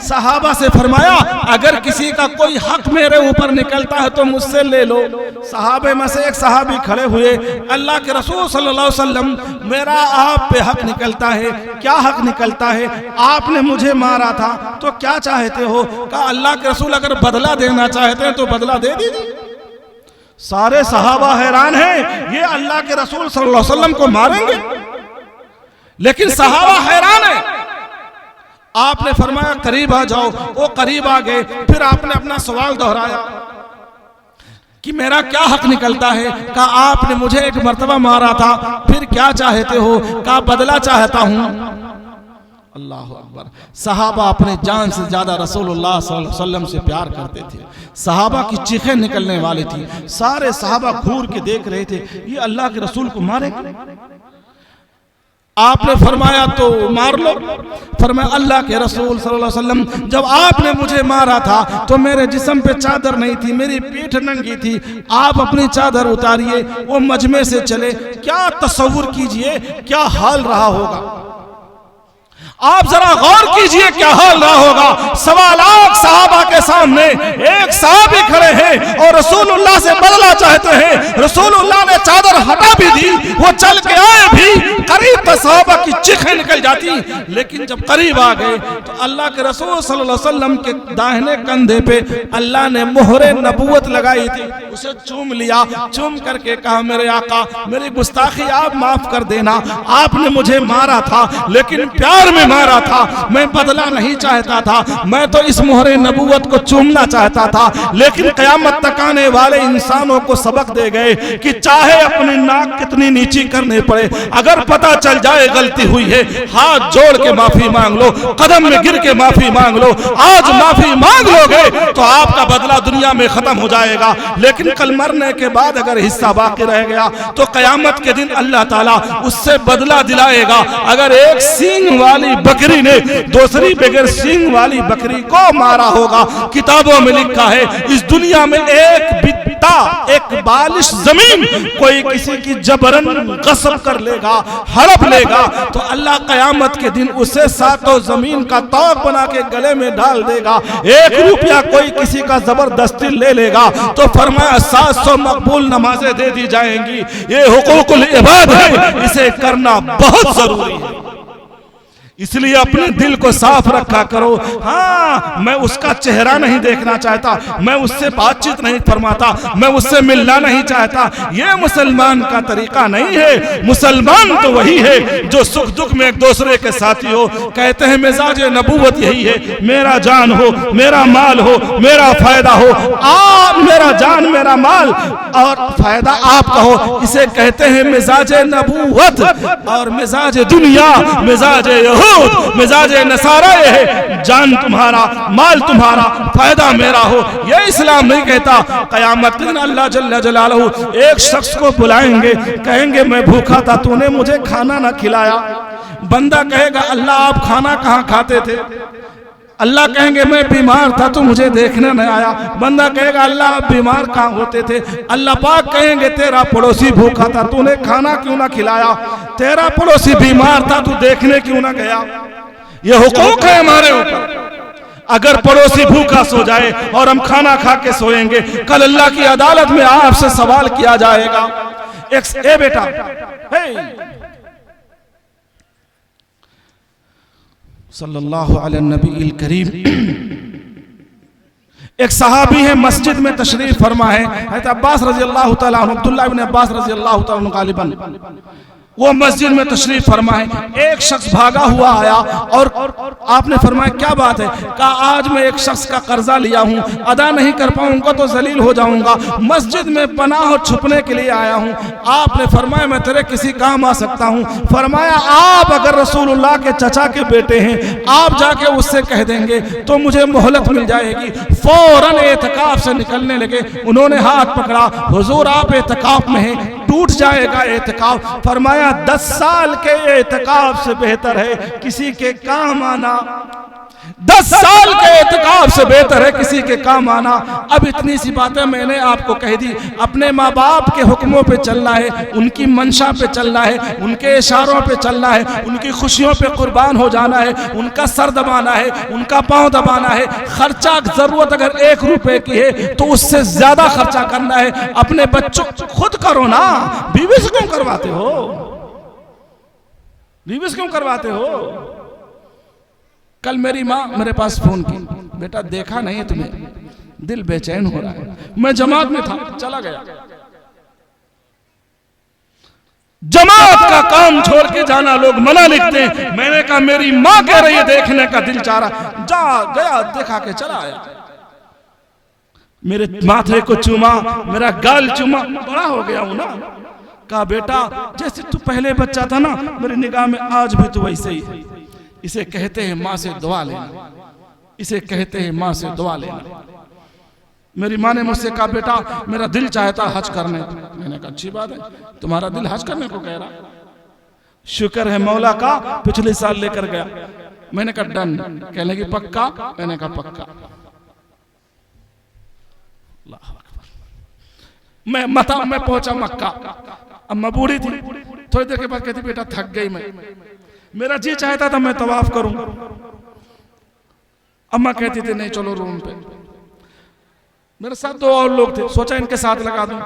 सहाबा से फरमाया, अगर किसी का कोई हक मेरे ऊपर निकलता है तो मुझसे ले लो। सहाबे में से एक सहाबी खड़े हुए, अल्लाह के रसूल सल्लल्लाहु अलैहि वसल्लम, मेरा आप पे हक निकलता है। क्या हक निकलता है? आपने मुझे मारा था, तो क्या चाहते हो? कहा अल्लाह के रसूल अगर बदला देना चाहते हैं तो बदला दे दीजिए। सारे सहाबा हैरान हैं, ये अल्लाह के रसूल सल्लल्लाहु अलैहि वसल्लम को मारेंगे? लेकिन सहाबा हैरान है। आपने फरमाया करीब आ जाओ, वो करीब आ गए। फिर आपने अपना सवाल दोहराया कि मेरा क्या हक निकलता है? कहा आपने मुझे एक मर्तबा मारा था, फिर क्या चाहते हो? कहा बदला चाहता हूं। अल्लाह अकबर। सहाबा अपने जान से ज्यादा रसूलुल्लाह सल्लल्लाहु अलैहि वसल्लम से प्यार करते थे। सहाबा की चीखें निकलने वाली थी। सारे सहाबा घूर के देख रहे थे, ये अल्लाह के रसूल को मारेंगे। आपने फरमाया तो मार लो। फरमाया अल्लाह के रसूल सल्लल्लाहु अलैहि वसल्लम, जब आपने मुझे मारा था तो मेरे जिस्म पे चादर नहीं थी, मेरी पीठ नंगी थी। आप अपनी चादर उतारिए, वो मजमे से चले। क्या तसव्वुर कीजिए क्या हाल रहा होगा। आप जरा गौर कीजिए क्या हाल रहा होगा। 1.25 लाख सहाबा के सामने एक सहाबी खड़े हैं और रसूलुल्लाह से बदला चाहते हैं। रसूलुल्लाह ने चादर हटा भी दी, वो चल के आए भी, करीब तो सहाबा की चीखें निकल जाती। लेकिन जब करीब आ गए तो अल्लाह के रसूल सल्लल्लाहु अलैहि वसल्लम के दाहिने कंधे पे अल्लाह ने मोहरे नबूवत लगाई थी। उसे चूम लिया, चूम करके कहा मेरे आका, मेरी गुस्ताखी आप माफ कर देना। आपने मुझे मारा था लेकिन प्यार में मारा था, मैं बदला नहीं चाहता था। मैं तो इस मोहरे नबूवत को चूमना चाहता था। लेकिन कयामत तक आने वाले इंसानों को सबक दे गए कि चाहे अपनी नाक कितनी नीची करने पड़े, अगर पता चल जाए गलती हुई है, हाथ जोड़ के माफी मांग लो, कदम में गिर के माफी मांग लो। आज माफी मांग लोगे तो आपका बदला दुनिया में खत्म हो जाएगा, लेकिन कल मरने के बाद अगर हिस्सा बाकी रह गया तो कयामत के दिन अल्लाह ताला उससे बदला दिलाएगा। अगर एक सींग वाली बकरी ने दूसरी बगैर सींग वाली बकरी को मारा होगा, किताबों में लिखा है इस दुनिया में एक बित्ता, एक बालिश जमीन कोई किसी की जबरन गस्ब कर लेगा, हड़प लेगा, तो अल्लाह कयामत के दिन उसे सातों जमीन का तौक बना के गले में डाल देगा। 1 रुपया कोई किसी का जबरदस्ती ले लेगा तो फरमाया 700 मकबूल नमाजें दे दी जाएंगी। ये हुकूकुल इबाद है, इसे करना बहुत जरूरी है। इसलिए अपने दिल को साफ रखा करो। हाँ, मैं उसका चेहरा नहीं देखना चाहता, मैं उससे बातचीत नहीं फरमाता, मैं उससे मिलना नहीं चाहता, यह मुसलमान का तरीका नहीं है। मुसलमान तो वही है जो सुख दुख में एक दूसरे के साथी हो। कहते हैं मिजाज नबूवत यही है, मेरा जान हो, मेरा माल हो, मेरा फायदा हो, आप मेरा जान मेरा माल और फायदा आपका हो, इसे कहते हैं मिजाज नबूवत। और मिजाज दुनिया, मिजाज मिजाज नसारा ये है, जान तुम्हारा माल तुम्हारा फायदा मेरा हो, ये इस्लाम नहीं कहता। कयामत के दिन अल्लाह जल्ल जलालहू एक शख्स को बुलाएंगे, कहेंगे मैं भूखा था, तूने मुझे खाना ना खिलाया। बंदा कहेगा अल्लाह आप खाना कहाँ खाते थे? अल्लाह कहेंगे मैं बीमार था तो मुझे देखने न आया। बंदा कहेगा अल्लाह आप बीमार कहाँ होते थे? अल्लाह पाक कहेंगे तेरा पड़ोसी भूखा था, तूने खाना क्यों ना खिलाया? तेरा पड़ोसी बीमार था, तू देखने क्यों ना गया? ये हुकूक है हमारे ऊपर। अगर पड़ोसी भूखा सो जाए और हम खाना खा के सोएंगे, कल अल्लाह की अदालत में आपसे सवाल किया जाएगा। ए बेटा, सल्लल्लाहु अलैहि नबी करीम, एक सहाबी है मस्जिद में तशरीफ फरमा है, हज़रत अब्बास रजी अल्लाह तआला अन्हु, अब्दुल्लाह इब्न अब्बास रजी अल्लाह तआला अन्हु गालिबन वो मस्जिद में तशरीफ फरमा है। एक शख्स भागा हुआ आया और आपने फरमाया क्या बात है? कहा आज मैं एक शख्स का कर्जा लिया हूँ, अदा नहीं कर पाऊंगा तो जलील हो जाऊंगा, मस्जिद में पनाह छुपने के लिए आया हूँ। आपने फरमाया मैं तेरे किसी काम आ सकता हूँ? फरमाया आप अगर रसूलुल्लाह के चचा के बेटे हैं, आप जाके उससे कह देंगे तो मुझे मोहलत मिल जाएगी। फौरन एतकाफ से निकलने लगे। उन्होंने हाथ पकड़ा, हुजूर आप एतकाफ में हैं, टूट जाएगा एतकाफ। फरमाया 10 साल के एतकाफ से बेहतर है किसी के काम आना। 10 साल के एतकाफ से बेहतर है किसी के काम आना। अब इतनी सी बातें मैंने आपको कह दी। अपने माँ बाप के हुक्मों पे चलना है, उनकी मंशा पे चलना है, उनके इशारों पे चलना है, उनकी खुशियों पे कुर्बान हो जाना है, उनका सर दबाना है, उनका पांव दबाना है। खर्चा जरूरत अगर 1 रुपए की है तो उससे ज्यादा खर्चा करना है। अपने बच्चों खुद करो ना, बीवी से क्यों करवाते हो? बीवी से क्यों करवाते हो? कल मेरी माँ मेरे पास फोन की, बेटा देखा नहीं तुम्हें, दिल बेचैन हो रहा है। मैं जमात में था, चला गया। जमात का काम छोड़ के जाना लोग मना लिखते हैं। मैंने कहा मेरी माँ कह रही है देखने का दिल चाह रहा, जा गया, देखा के चला आया। मेरे माथे को चूमा, मेरा गाल चूमा, बड़ा हो गया हूं ना। कहा बेटा जैसे तू पहले बच्चा था ना, मेरी निगाह में आज भी तू वैसे ही है। इसे कहते हैं माँ से दुआ लेना, इसे कहते हैं माँ से दुआ लेना। मेरी माँ ने मुझसे कहा बेटा मेरा दिल चाहता हज करने। मैंने कहा अच्छी बात है, तुम्हारा दिल हज करने को कह रहा, शुक्र है मौला का, पिछले साल लेकर गया। मैंने कहा डन। कहने की पक्का? मैंने कहा पक्का। मैं पहुंचा मक्का। अम्मा बूढ़ी थी, थोड़ी देर के बाद कहती बेटा थक गई मैं, मेरा जी चाहता था मैं तवाफ करूं। अम्मा कहती थी नहीं चलो रूम पे। मेरे साथ 2 और लोग थे, सोचा इनके साथ लगा दूं,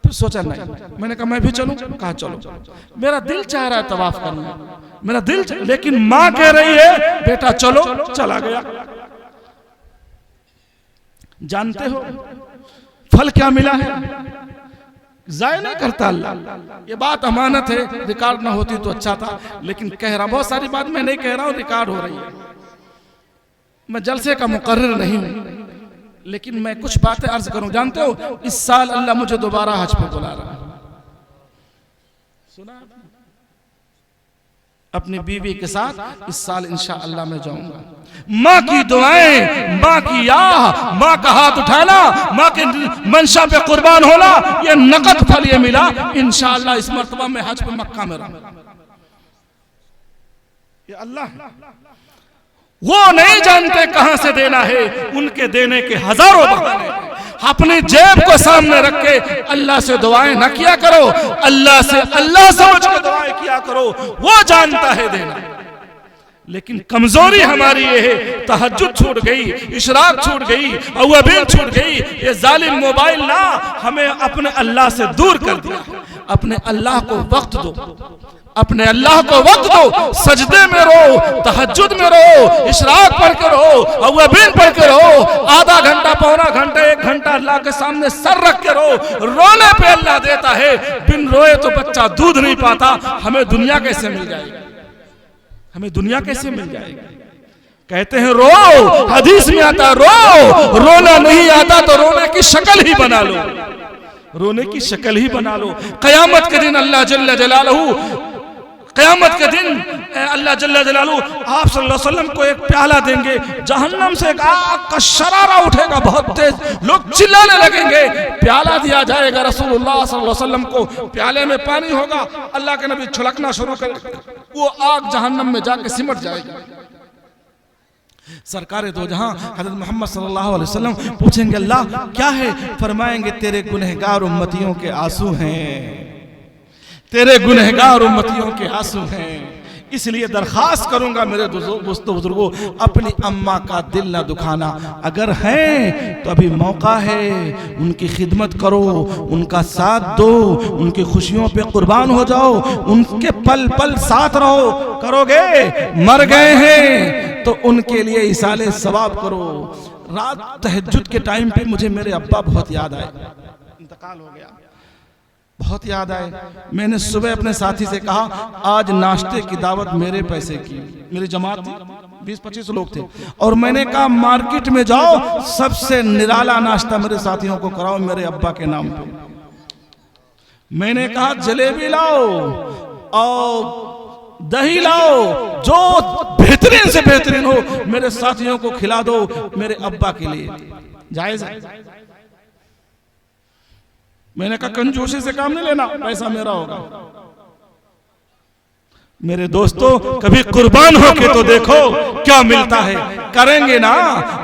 फिर सोचा नहीं। मैंने कहा मैं भी चलूं? कहा चलो। मेरा दिल चाह रहा है तवाफ करना, मेरा दिल लेकिन माँ कह रही है बेटा चलो। चला गया। जानते हो फल क्या मिला है? जाया नहीं करता अल्लाह। ये बात अमानत है, रिकॉर्ड ना होती तो अच्छा था, लेकिन कह रहा, बहुत सारी बात मैं नहीं कह रहा हूं, रिकॉर्ड हो रही है। मैं जलसे का मुकर्रर नहीं हूं, लेकिन मैं कुछ बातें अर्ज करूं। जानते हो इस साल अल्लाह मुझे दोबारा हज पे बुला रहा है। सुना? अपनी बीवी के साथ इस साल इंशाअल्लाह मैं जाऊंगा। माँ की दुआएं, माँ की आह, माँ का हाथ उठाना, माँ के मंशा पे कुर्बान होना, ये नकद फल ये मिला इंशाअल्लाह। इस मर्तबा में हज पे मक्का में रहूंगा। ये अल्लाह है, वो नहीं जानते कहां से देना है, उनके देने के हजारों बहाने। अपनी जेब को सामने रख के अल्लाह से दुआएं ना किया करो, अल्लाह से अल्लाह समझ के दुआएं किया करो, वो जानता है देना। लेकिन कमजोरी हमारी ये है, तहज्जुद छूट गई, इशराक छूट गई, अव्वाबीन छूट गई। ये जालिम मोबाइल ना हमें अपने अल्लाह से दूर कर दिया। अपने अल्लाह को वक्त दो, अपने अल्लाह को वक्त दो, सजदे में रहो, तहज्जुद में रहो, इशराक पढ़ के रहो, अव्वाबीन पढ़ के रहो, आधा घंटा, पौना घंटा, 1 घंटा अल्लाह के सामने सर रख के रहो। रोने पे अल्लाह देता है, बिन रोए तो बच्चा दूध नहीं पाता। हमें दुनिया कैसे मिल जाएगी? हमें दुनिया कैसे मिल जाएगी? कहते हैं रो, हदीस में आता रो, रोना नहीं आता तो रोने की शक्ल ही बना लो, रोने की शक्ल ही बना लो। क़यामत के दिन अल्लाह जल्ल जलालहू, क़यामत के दिन अल्लाह जल्ल जलालहू आप सल्लल्लाहु अलैहि वसल्लम को एक प्याला देंगे, जहन्नम से एक आग का शरारा उठेगा बहुत तेज, लोग चिल्लाने लगेंगे। प्याला दिया जाएगा रसूलुल्लाह सल्लल्लाहु अलैहि वसल्लम को, प्याले में पानी होगा, अल्लाह के नबी छलकना शुरू करेंगे, वो आग जहन्नम में जाके सिमट जाएगी। सरकार दो जहां हज़रत मोहम्मद सल्लल्लाहु अलैहि वसल्लम पूछेंगे अल्लाह क्या है? फरमाएंगे तेरे गुनहगार उम्मतियों के आंसू हैं, तेरे गुनहगार उम्मतियों के आंसू हैं। इसलिए दरखास्त करूंगा मेरे दोस्तों बुजुर्गों, अपनी अम्मा का दिल ना दुखाना। अगर हैं तो अभी मौका है, उनकी खिदमत करो, उनका साथ दो, उनकी खुशियों पे कुर्बान हो जाओ, उनके पल पल साथ रहो। करोगे, मर गए हैं तो उनके लिए इसाले सवाब करो। रात तहज्जुद के टाइम पे मुझे मेरे अब्बा बहुत याद आए, इंतकाल हो गया, बहुत याद आए। मैंने सुबह अपने साथी से कहा आज नाश्ते की दावत मेरे पैसे की, मेरी जमात थी 20-25 लोग थे, और मैंने कहा मार्केट में जाओ, सबसे निराला नाश्ता मेरे साथियों को कराओ मेरे अब्बा के नाम पे। मैंने कहा जलेबी लाओ और दही लाओ, जो बेहतरीन से बेहतरीन हो मेरे साथियों को खिला दो मेरे अब्बा के लिए। जायज है? मैंने कहा कंजूसी से काम नहीं लेना, पैसा मेरा होगा। मेरे दोस्तों कभी कुर्बान होके तो देखो क्या मिलता है। करेंगे ना?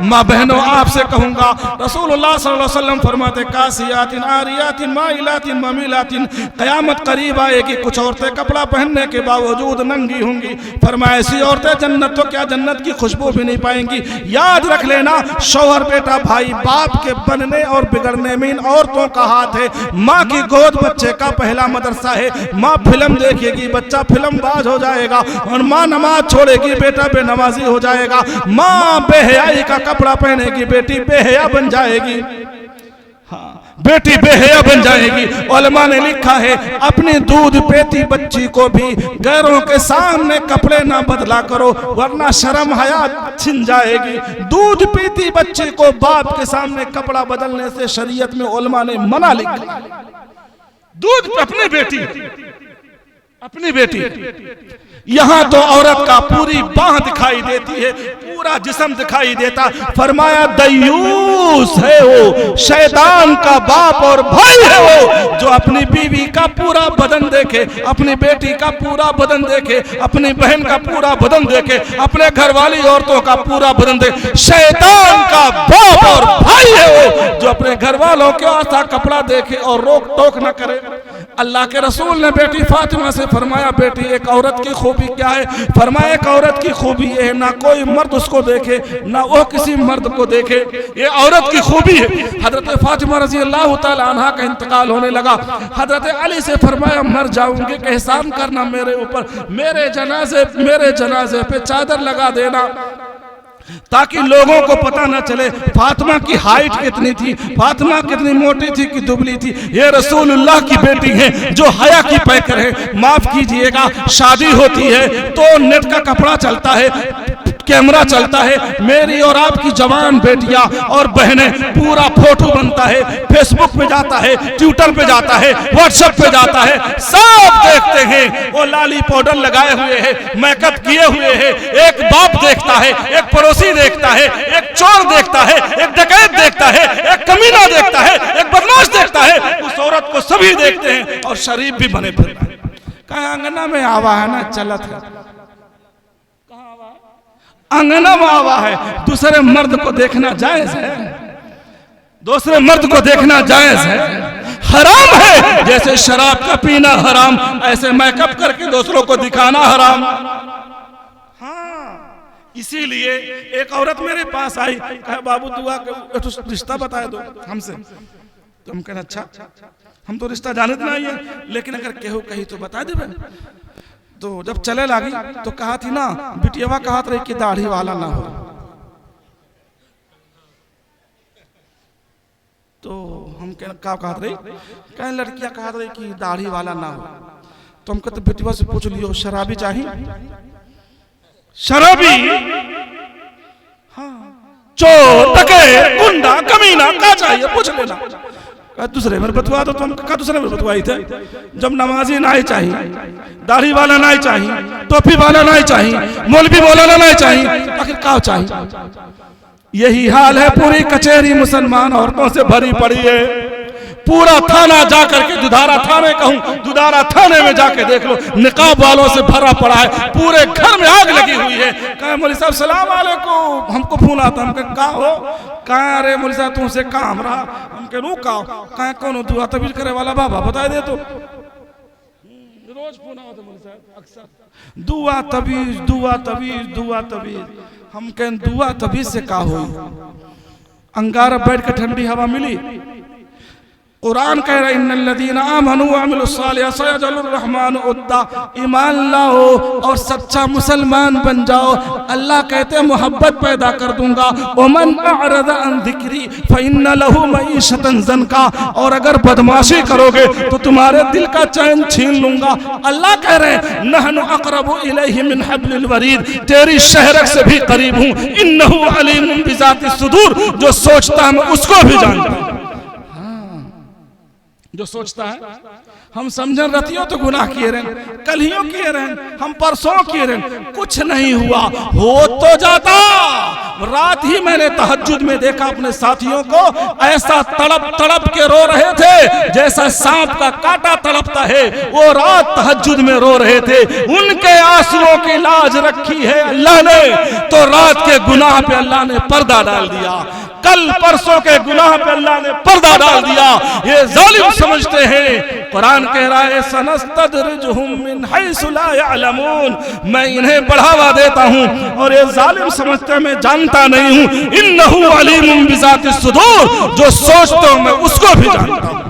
माँ बहनों आपसे कहूंगा, रसूलुल्लाह सल्लल्लाहु अलैहि वसल्लम फरमाते कासियातिन आरियातिन माइलातिन ममीलातिन, कयामत करीब आएगी, कुछ औरतें कपड़ा पहनने के बावजूद नंगी होंगी। फरमाया ऐसी औरतें जन्नत तो क्या जन्नत की खुशबू भी नहीं पाएंगी। याद रख लेना, शौहर बेटा भाई बाप के बनने और बिगड़ने में इन औरतों का हाथ है। माँ की गोद बच्चे का पहला मदरसा है। माँ फिल्म देखेगी, बच्चा फिल्मबाज हो जाएगा, और माँ नमाज छोड़ेगी, बेटा बेनमाजी हो जाएगा। माँ बेहयाई का कपड़ा पहनेगी, बेटी बेहया बन जाएगी। हाँ, बेटी बेहया बन जाएगी। उलमा ने लिखा है अपनी दूध पेती बच्ची को भी गैरों के सामने कपड़े ना बदला करो, वरना शर्म हया छिन जाएगी। दूध पीती बच्ची को बाप के सामने कपड़ा बदलने से शरीयत में उलमा ने मना लिखा। दूध अपनी बेटी, अपनी बेटी। यहां तो औरत का पूरी बाह दिखाई देती है, पूरा जिस्म दिखाई देता। फरमाया दयूस है वो, शैतान का बाप और भाई है वो, जो अपनी बीवी का पूरा बदन देखे, अपनी बेटी का पूरा बदन देखे, अपनी बहन का पूरा बदन देखे, अपने घर वाली औरतों का पूरा बदन देखे। शैतान का बाप और भाई है वो, जो अपने घर वालों के आस्था कपड़ा देखे और रोक टोक न करे। अल्लाह के रसूल ने बेटी फातिमा से फरमाया बेटी एक औरत की खूबी क्या है? फरमाया एक औरत की खूबी ये है ना कोई मर्द उसको देखे, ना वो किसी मर्द को देखे, ये औरत की खूबी है। हजरत फातिमा रजी अल्लाह तआला अन्हा का इंतकाल होने लगा। हजरत अली से फरमाया मर जाऊंगे कि एहसान करना मेरे ऊपर, मेरे जनाजे पे चादर लगा देना, ताकि लोगों को पता न चले फातिमा की हाइट कितनी थी, फातिमा कितनी मोटी थी कि दुबली थी। ये रसूलुल्लाह की बेटी है जो हया की पैकर है। माफ कीजिएगा, शादी होती है तो नेट का कपड़ा चलता है, कैमरा चलता है, मेरी और आपकी जवान बेटियां और बहनें, पूरा फोटो बनता है, फेसबुक पे जाता है, ट्विटर पे जाता है, व्हाट्सएप पे जाता है, सब देखते हैं। वो लाली पाउडर लगाए हुए हैं, मेकअप किए हुए हैं। एक बाप देखता है, एक पड़ोसी देखता है, एक चोर देखता है, एक डकैत देखता है, एक कमीना देखता है, एक बदमाश देखता है। उस औरत को सभी देखते हैं और शरीफ भी बने फिर कहा अंगना में आवा है ना, चलत है, अंगना में आवा है। दूसरे मर्द को देखना जायज है, दूसरे मर्द को देखना जायज है, हराम है। जैसे शराब का पीना हराम, ऐसे मेकअप करके दूसरों को दिखाना हराम। हाँ, इसीलिए एक औरत मेरे पास आई, कहा बाबू दुआ तो रिश्ता बता दो हमसे। तो हम कहना अच्छा, हम तो रिश्ता जानते नहीं है, लेकिन अगर केहू कही तो बता दे। तो जब चले लगी तो कहा थी ना, बिटियावा कहा रही कि दाढ़ी वाला ना हो। तो हम कहा रही, कहीं लड़कियां कहा रही कि दाढ़ी वाला ना हो। तो हम कहते बिटिया से पूछ लियो शराबी चाहिए, शराबी, हाँ, चोर, डकैत, गुंडा, कमीना क्या चाहिए पूछ लेना। दूसरे में बतवा दो। तुम कहा दूसरे में बतवाई थे, जब नमाजी नहीं चाहिए, दाढ़ी वाला नहीं चाहिए, टोपी वाला नहीं चाहिए, मौलवी मौलाना नहीं चाहिए, आखिर क्या चाहिए। यही हाल है, पूरी कचहरी मुसलमान औरतों से भरी पड़ी है। पूरा थाना जाकर के, दुधारा थाने कहूं, दुधारा थाने में जाके देख लो, निकाब वालों से भरा पड़ा है। पूरे घर में आग लगी हुई है। कहा मौलवी साहब सलाम अलैकुम, हमको फोन आता, हम कहा हो, कहा अरे मौलवी साहब तुमसे काम रहा, हम कह रू कहा कौन दुआ तबीज करे वाला बाबा बता दे। तो रोज फोन आता मौलवी साहब अक्सर, दुआ तबीज, दुआ तबीज, दुआ तबीज। हम कहें दुआ तबीज से का हो, अंगारा बैठ के ठंडी हवा मिली। कुरान कह रहा है इन्नल्लज़ीना आमनू व अमिलुस्सालिहात सयजअलुर रहमानु उद्दा, ईमान लाओ और सच्चा मुसलमान बन जाओ, अल्लाह कहते हैं मोहब्बत पैदा कर दूंगा। वमन अअरज़ अन ज़िक्री फ़इन्न लहू मईशतन ज़नका, और अगर बदमाशी करोगे तो तुम्हारे दिल का चैन छीन लूंगा। अल्लाह कह रहे हैं नहनु अक़रबु इलैहि मिन हब्लिल वरीद, तेरी शहरक से भी करीब हूँ। इन्नहु अलीमुन बिज़ाति सुदूर, जो सोचता है मैं उसको भी जानता हूँ। जो सोचता है, हम समझन रतियों तो गुनाह किए रहे, कलियों किए रहे, हम परसों किए रहे, कुछ नहीं हुआ, हो तो जाता। रात ही मैंने तहज्जुद में देखा अपने साथियों को, ऐसा तड़प तड़प के रो रहे थे जैसा सांप का कांटा तड़पता है। वो रात तहज्जुद में रो रहे थे। उनके आंसुओं की लाज रखी है अल्लाह ने, तो रात के गुनाह पे अल्लाह ने पर्दा डाल दिया, कल परसों के गुनाह पे अल्लाह ने पर्दा डाल दिया। ये जालिम समझते हैं, कुरान कह रहा है सनस्तदरिजुहुम मिन हैसु ला यअलमून, मैं इन्हें बढ़ावा देता हूं, और ये जालिम समझते हैं मैं जानता नहीं हूं। इन्नहु अलीमुन बिज़ाति सुदूर, जो सोचता हूं मैं उसको भी जानता हूं।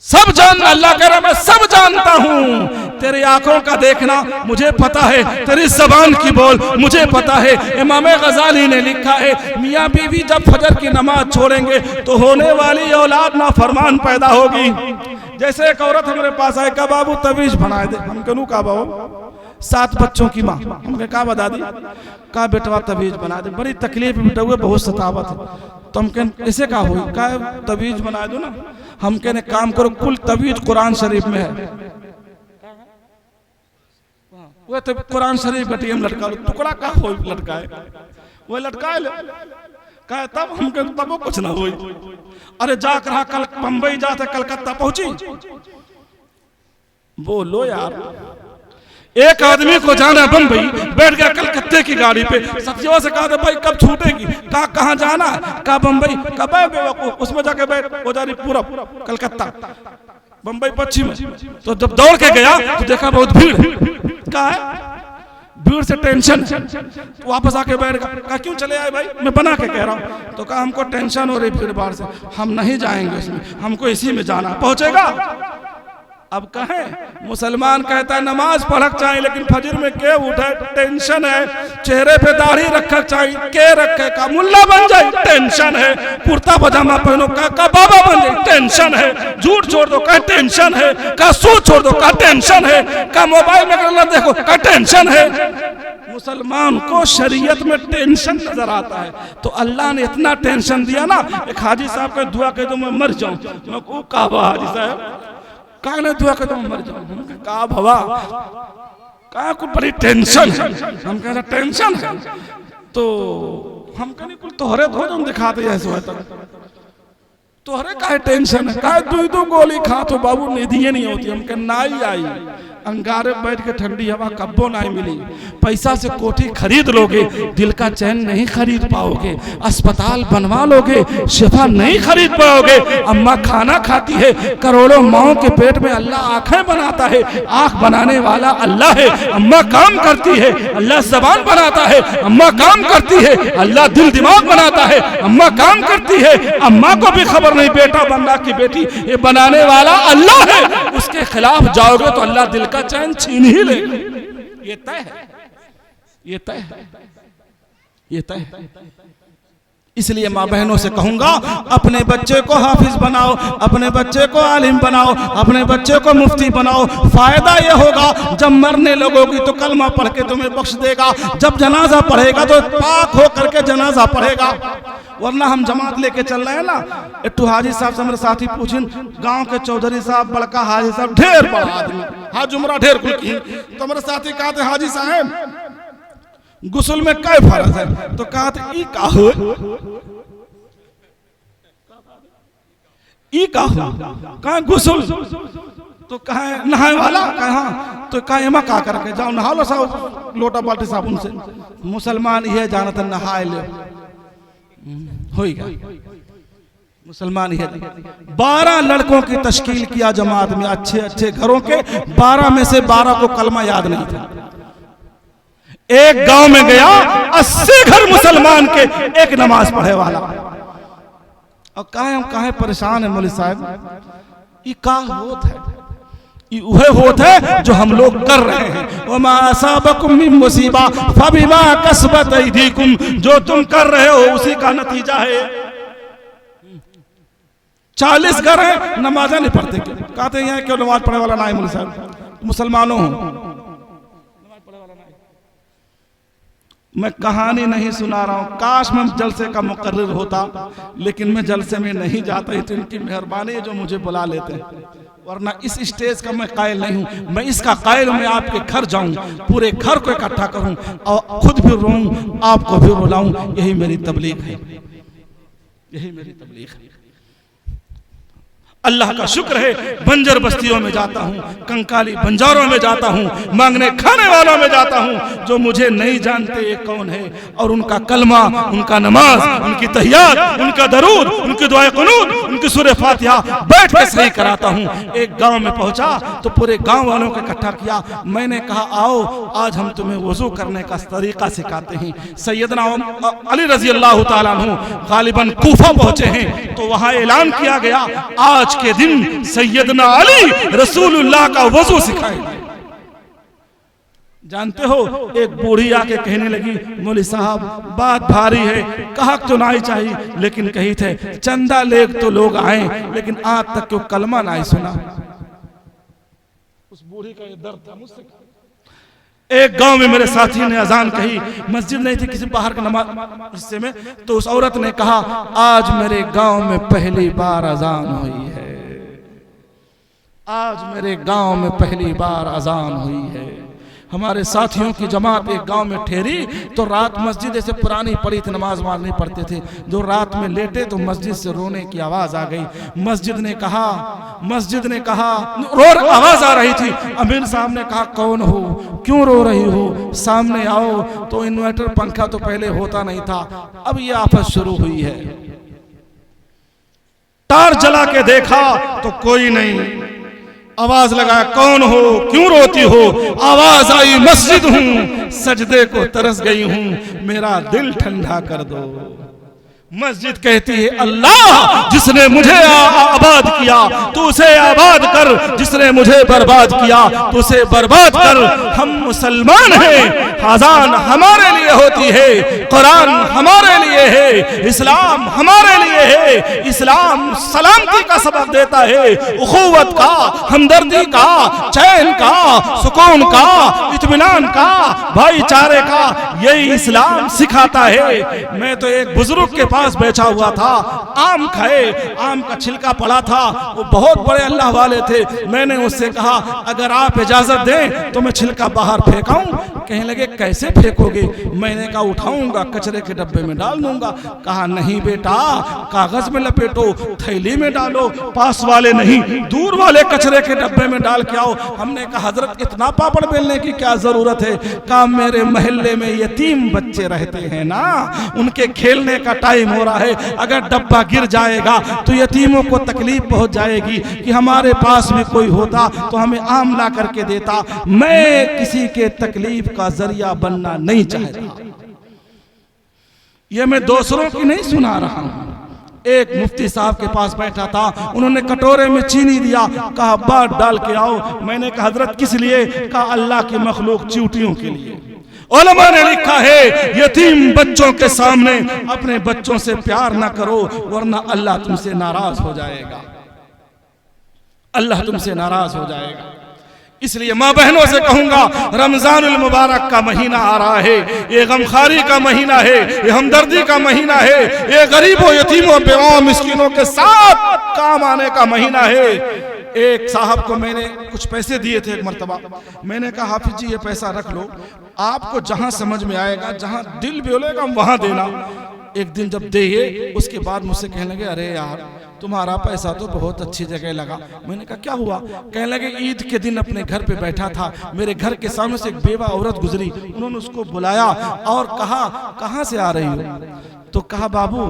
सब जान, अल्लाह कह रहा मैं सब जानता हूं। तेरी आंखों का देखना मुझे पता है, तेरी जबान की बोल मुझे पता है। इमाम गजाली ने लिखा है मियाँ बीवी जब फजर की नमाज छोड़ेंगे तो होने वाली औलाद ना फरमान पैदा होगी। जैसे एक औरत हमारे पास आए, कहा बाबू तवीज बना दे। हम कहूँ कहा बाबू 7 बच्चों की माँ, हमने कहा बता दी, कहा बेटवा तवीज बना दे, बड़ी तकलीफ बेटा हुए, बहुत सतावत है। तो हम कहें ऐसे कहा हुई, कहा तवीज बना दो ना। हम कहने काम करो, कुल तवीज कुरान शरीफ में है, वो तो कुरान शरीफ का टीम लटका लो, टुकड़ा का हो लटकाए, वो लटकाए ले, कहा तब हम कहें तब वो कुछ ना हुई। अरे जाकर रहा, कल बंबई जाते कलकत्ता पहुंची। बोलो यार, एक आदमी को जाना है बंबई, बैठ गया कलकत्ते की गाड़ी पे, सचिवा से कहा भाई कब छूटेगी, कहा कहाँ जाना, कहा बंबई, कब है बेवकूफ, उसमें जाके बैठ, वो जा रही पूरा कलकत्ता, बंबई पश्चिम। तो जब दौड़ के गया तो देखा बहुत भीड़ है, कहा है भीड़ से टेंशन, तो वापस आके बैठ गया। कहा क्यों चले आए भाई, मैं बना के कह रहा हूँ। तो कहा हमको टेंशन हो रही भीड़ भाड़ से, हम नहीं जाएंगे उसमें, हमको इसी में जाना। पहुंचेगा अब कहें मुसलमान कहता है नमाज पढ़क चाहिए, लेकिन फजर में के उठे टेंशन है, चेहरे पे दाढ़ी रखक चाहिए, के रखे का मुल्ला बन जाए टेंशन है, कुर्ता पजामा पहनो का बाबा बन जाए टेंशन है, झूठ छोड़ दो का टेंशन है, का सूद छोड़ दो का टेंशन है, का मोबाइल में गलत देखो का टेंशन है। मुसलमान को शरीयत में टेंशन नजर आता है, तो अल्लाह ने इतना टेंशन दिया ना। एक हाजी साहब का दुआ कह दो मैं मर जाऊं, मैं को कहा हाजी साहब कहा ना दुआ कह दो मैं मर जाऊं, कहा भवा कहा कुछ बड़ी टेंशन है। हम कह रहे टेंशन है तो हम कहने कुल तोहरे धो तुम दिखाते ऐसे होता तोहरे काहे टेंशन है, कहा दो गोली खा तो बाबू निधिये नहीं होती। हम कह नाई आई अंगारे बैठ के ठंडी हवा कब्बो नहीं मिली, पैसा से कोठी खरीद लोगे दिल का चैन नहीं खरीद पाओगे, अस्पताल बनवा लोगे शिफा नहीं खरीद पाओगे। अम्मा खाना खाती है, करोड़ों माओ के पेट में अल्लाह आंखें बनाता है, आंख बनाने वाला अल्लाह है। अम्मा काम करती है, अल्लाह ज़बान बनाता है। अम्मा काम करती है, अल्लाह दिल दिमाग बनाता है। अम्मा काम करती है, अम्मा को भी खबर नहीं बेटा बनना की बेटी ये बनाने वाला अल्लाह है। उसके खिलाफ जाओगे तो अल्लाह दिल का चैन छीन ही लेगा। ये तय है, ये तय है, ये तय है। इसलिए माँ बहनों से कहूंगा अपने बच्चे को हाफिज बनाओ, अपने बच्चे को आलिम बनाओ, अपने बच्चे को मुफ्ती बनाओ। फायदा ये होगा जब मरने लगोगी तो कलमा पढ़ के तुम्हें बख्श देगा, जब जनाजा पढ़ेगा तो पाक हो करके जनाजा पढ़ेगा। वरना हम जमात लेके चल रहे हैं ना, इट्टू हाजी साहब से मेरे साथी पूछिन गांव के चौधरी साहब बड़का हाजी साहब ढेर बड़ा आदमी हाज उमरा ढेर कुल की, तो मेरे साथी कहा थे हाजी साहब गुस्ल में क्या फर्ज है, तो कहा था ई का हो ई का हो कहा गुस्ल, तो कहा नहाए वाला कहा, तो कहा एमा का करके जाओ नहा लो साहब लोटा बाल्टी साबुन से। मुसलमान ये जानते नहाए ले होगा, मुसलमान ही 12 लड़कों की तश्कील किया जमात में, अच्छे अच्छे घरों के 12 में से 12 को कलमा याद नहीं था। एक गांव में गया 80 घर मुसलमान के एक नमाज पढ़े वाला, और काहे परेशान है मौलवी साहब, ये का होत है, ये वह होत है जो हम लोग कर रहे हैं। वमा असाबकुम मिन मुसीबा फबिमा कसबत ऐदीकुम, जो तुम कर रहे हो उसी का नतीजा है। 40 घर है नमाजा नहीं पढ़ते, कहते हैं क्यों नमाज पढ़ने वाला ना है मौलवी साहब, मुसलमानों हो। मैं कहानी नहीं सुना रहा हूँ, काश मैं जलसे का मुकर्रिर होता, लेकिन मैं जलसे में नहीं जाता, ही तो इनकी मेहरबानी है जो मुझे बुला लेते हैं, वरना इस स्टेज का मैं कायल नहीं हूँ। मैं इसका कायल हूँ, मैं आपके घर जाऊं, पूरे घर को इकट्ठा करूं और खुद भी रोऊं, आपको भी रुलाऊं। यही मेरी तबलीग है, यही मेरी तबलीग है। अल्लाह का शुक्र है बंजर बस्तियों में जाता हूँ, कंकाली बंजारों में जाता हूँ, मांगने खाने वालों में जाता हूँ, जो मुझे नहीं जानते ये कौन है, और उनका कलमा, उनका नमाज, उनकी तहियात, उनका दरूद, उनकी दुआ कुनूत, उनकी सूरह फातिहा बैठ के सही कराता हूँ। एक गांव में पहुंचा तो पूरे गांव वालों को इकट्ठा किया, मैंने कहा आओ आज हम तुम्हें वजू करने का तरीका सिखाते हैं। सैयदना अली रजी अल्लाह तआला अन्हु गालिबन कूफा पहुंचे हैं, तो वहां ऐलान किया गया आज के दिन सैयदना अली रसूलुल्लाह का वजू सिखाएंगे। जानते हो एक बूढ़ी आके कहने लगी मौलवी साहब बात भारी है, कहा तो ना ही चाहिए, लेकिन कही थे चंदा लेक तो लोग आए, लेकिन आज तक क्यों कलमा ना ही सुना। उस बूढ़ी का ये दर्द था मुझसे। एक गांव में मेरे साथी ने अजान कही, मस्जिद नहीं थी, किसी बाहर के नमाज हिस्से में, तो उस औरत ने कहा आज मेरे गांव में पहली बार अजान हुई है, आज मेरे गांव में पहली बार अजान हुई है। हमारे साथियों की जमात एक गांव में ठहरी तो रात मस्जिद ऐसे पुरानी पड़ी थी, नमाज वमाज नहीं पढ़ते थे, जो रात में लेटे तो मस्जिद से रोने की आवाज आ गई। मस्जिद ने कहा आवाज आ रही थी। अमीर साहब ने कहा कौन हो, क्यों रो रही हो, सामने आओ। तो इन्वर्टर पंखा तो पहले होता नहीं था, अब ये आफत शुरू हुई है। टार्च जला के देखा तो कोई नहीं, आवाज लगाया कौन हो, क्यों रोती हो, आवाज आई मस्जिद हूं, सजदे को तरस गई हूं, मेरा दिल ठंडा कर दो। मस्जिद कहती है अल्लाह जिसने मुझे आबाद किया तू उसे आबाद कर, जिसने मुझे बर्बाद किया तो उसे बर्बाद कर। हम मुसलमान हैं, अज़ान हमारे लिए होती है, कुरान हमारे लिए है, इस्लाम हमारे लिए है। इस्लाम सलामती का सबक देता है, उखुवत का, हमदर्दी का, चैन का, सुकून का, इत्मीनान का, भाईचारे का, यही इस्लाम सिखाता है। मैं तो एक बुजुर्ग के पास बैठा हुआ था, आम खाए, आम का छिलका पड़ा था, वो बहुत बड़े अल्लाह वाले थे। मैंने उससे कहा अगर आप इजाजत दें तो मैं छिलका बाहर फेंकाऊं। कहने लगे कैसे फेंकोगे? मैंने कहा उठाऊंगा, कचरे के डब्बे में डाल दूंगा। कहा नहीं बेटा, कागज में लपेटो, थैली में डालो, पास वाले नहीं दूर वाले कचरे के डब्बे में डाल के आओ। हमने कहा हजरत इतना पापड़ बेलने की क्या जरूरत है? कहा मेरे मोहल्ले में यतीम बच्चे रहते हैं ना, उनके खेलने का टाइम हो रहा है, अगर डब्बा गिर जाएगा तो यतीमों को तकलीफ पहुंच जाएगी कि हमारे पास भी कोई होता तो हमें आम ला करके देता। मैं किसी के तकलीफ का जरिया बनना नहीं चाहता। ये मैं दूसरों की नहीं सुना रहा हूं। एक मुफ्ती साहब के पास बैठा था, उन्होंने कटोरे में चीनी दिया, कहा बात डाल के आओ। मैंने कहा हजरत किस लिए? कहा अल्लाह की मखलूक चींटियों के लिए। उलमा ने लिखा है यतीम बच्चों के सामने अपने बच्चों से प्यार ना करो वरना अल्लाह तुमसे नाराज हो जाएगा, अल्लाह तुमसे नाराज हो जाएगा। इसलिए माँ बहनों से कहूंगा रमजानुल मुबारक का महीना आ रहा है, ये गमखारी का महीना है, ये हमदर्दी का महीना है, ये गरीबों यतीमों बेवाओं मिस्किनों के साथ काम आने का महीना है। एक साहब को मैंने कुछ पैसे दिए थे एक मर्तबा, मैंने कहा हाफिज जी ये पैसा रख लो, आपको जहां समझ में आएगा, जहां दिल बोलेगा वहां देना। एक दिन जब दिए उसके बाद मुझसे कहने लगे अरे यार तुम्हारा पैसा तो बहुत अच्छी जगह लगा। मैंने कहा क्या हुआ? कहने लगे ईद के दिन अपने घर पे बैठा था, मेरे घर के सामने से एक बेवा औरत गुजरी, उन्होंने उसको बुलाया और कहा कहाँ से आ रही हो? तो कहा बाबू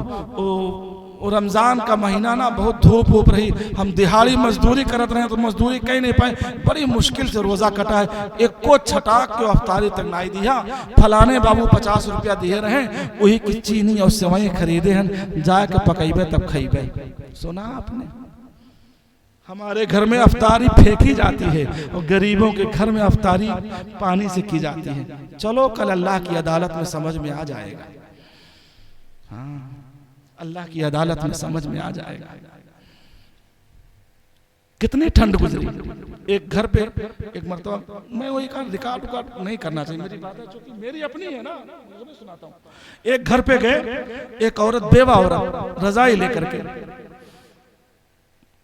वो रमजान का महीना ना बहुत धूप वूप रही, हम दिहाड़ी मजदूरी करत रहे तो मजदूरी कह नहीं पाए, बड़ी मुश्किल से रोजा कटा है, एक को छटाक के अफ्तारी तक नहीं दिया, फलाने बाबू 50 रुपया दिए रहे, वही की चीनी और सेवई खरीदे हैं, जाके पकैबे तब खैबे। सुना आपने? हमारे घर में अफ्तारी फेंकी जाती है और गरीबों के घर में अफ्तारी पानी से की जाती है। चलो कल अल्लाह की अदालत में समझ में आ जाएगा। हाँ, अल्लाह की अदालत में समझ में आ जाएगा। कितनी ठंड गुजरी। एक घर पे एक मर्तबा, मैं वही का रिकॉर्ड नहीं करना चाहिए, मेरी बात है क्योंकि मेरी अपनी है ना, मैं सुनाता हूँ। एक घर पे गए, एक औरत बेवा औरत रजाई लेकर के,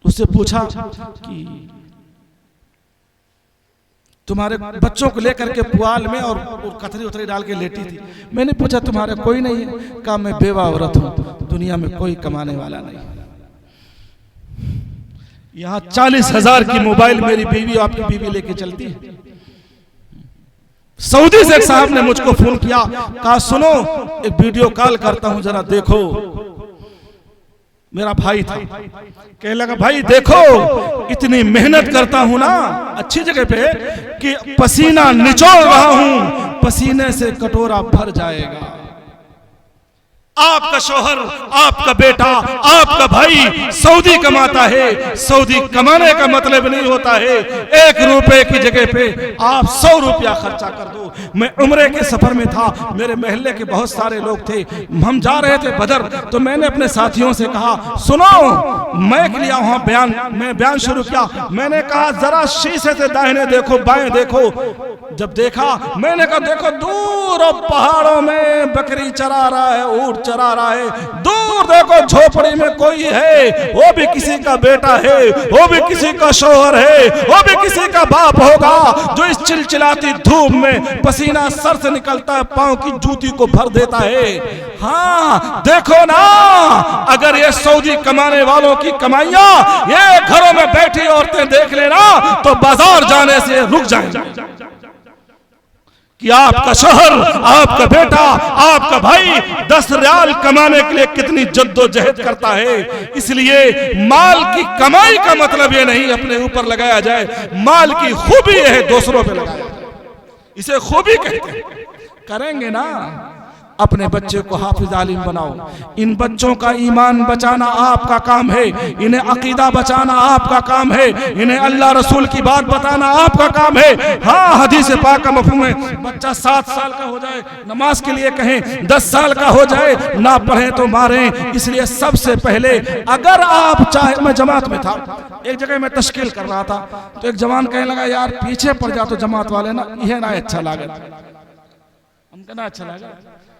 उससे पूछा कि तुम्हारे बच्चों को लेकर के पुआल में और कतरी उतरी डाल के लेटी थी। मैंने पूछा तुम्हारा कोई नहीं है? कहा मैं बेवा औरत हूं, दुनिया में कोई कमाने वाला नहीं। यहाँ 40,000 की मोबाइल मेरी बीवी आपकी बीवी लेके चलती है। सऊदी से एक साहब ने मुझको फोन किया, कहा सुनो एक वीडियो कॉल करता हूं जरा देखो। मेरा भाई था, कहने लगा भाई देखो इतनी मेहनत करता हूं ना अच्छी जगह पे कि पसीना निचोड़ रहा हूं, पसीने से कटोरा भर जाएगा। आपका शोहर, आपका बेटा, आपका भाई सऊदी कमाता है। सऊदी कमाने का मतलब नहीं होता है 1 रुपए की जगह पे आप 100 रुपया खर्चा कर दो। मैं उम्रे के सफर में था, मेरे मोहल्ले के बहुत सारे लोग थे, हम जा रहे थे बदर, तो मैंने अपने साथियों से कहा सुनो मैं लिया वहां मैं बयान शुरू किया। मैंने कहा जरा शीशे से दाहिने देखो बाएं देखो। जब देखा मैंने कहा देखो दूर पहाड़ों में बकरी चरा रहा है, ऊंट चरा रहा है, दूर देखो झोपड़ी में कोई है, वो भी किसी का बेटा है, वो भी किसी का शौहर है, वो भी किसी का बाप होगा जो इस चिलचिलाती धूप में पसीना सर से निकलता है, पांव की जूती को भर देता है। हाँ देखो ना, अगर ये सऊदी कमाने वालों की कमाइयां ये घरों में बैठी औरतें देख लेना तो बाजार जाने से रुक जाएंगे कि आपका शोहर, आपका बेटा, आपका भाई 10 रियाल कमाने के लिए कितनी जद्दोजहद करता है। इसलिए माल की कमाई का मतलब ये नहीं अपने ऊपर लगाया जाए, माल की खूबी है दूसरों पे लगाया जाए, इसे खूबी कहते हैं। करेंगे ना अपने बच्चे को हाफिज आलिम बनाओ। इन बच्चों का ईमान बचाना आपका काम है, इन्हें अकीदा बचाना आपका काम है, इन्हें अल्लाह रसूल की बात बताना आपका काम है। हाँ, हदीस पाक का मफ़हूम है, बच्चा 7 साल का हो जाए नमाज के लिए कहें, 10 साल का हो जाए ना पढ़े तो मारें। इसलिए सबसे पहले अगर आप चाहे, मैं जमात में था, एक जगह मैं तश्कील कर रहा था, तो एक जवान कहने लगा यार पीछे पड़ जा तो जमात वाले ना यह ना अच्छा लगे, हमको ना अच्छा लगा।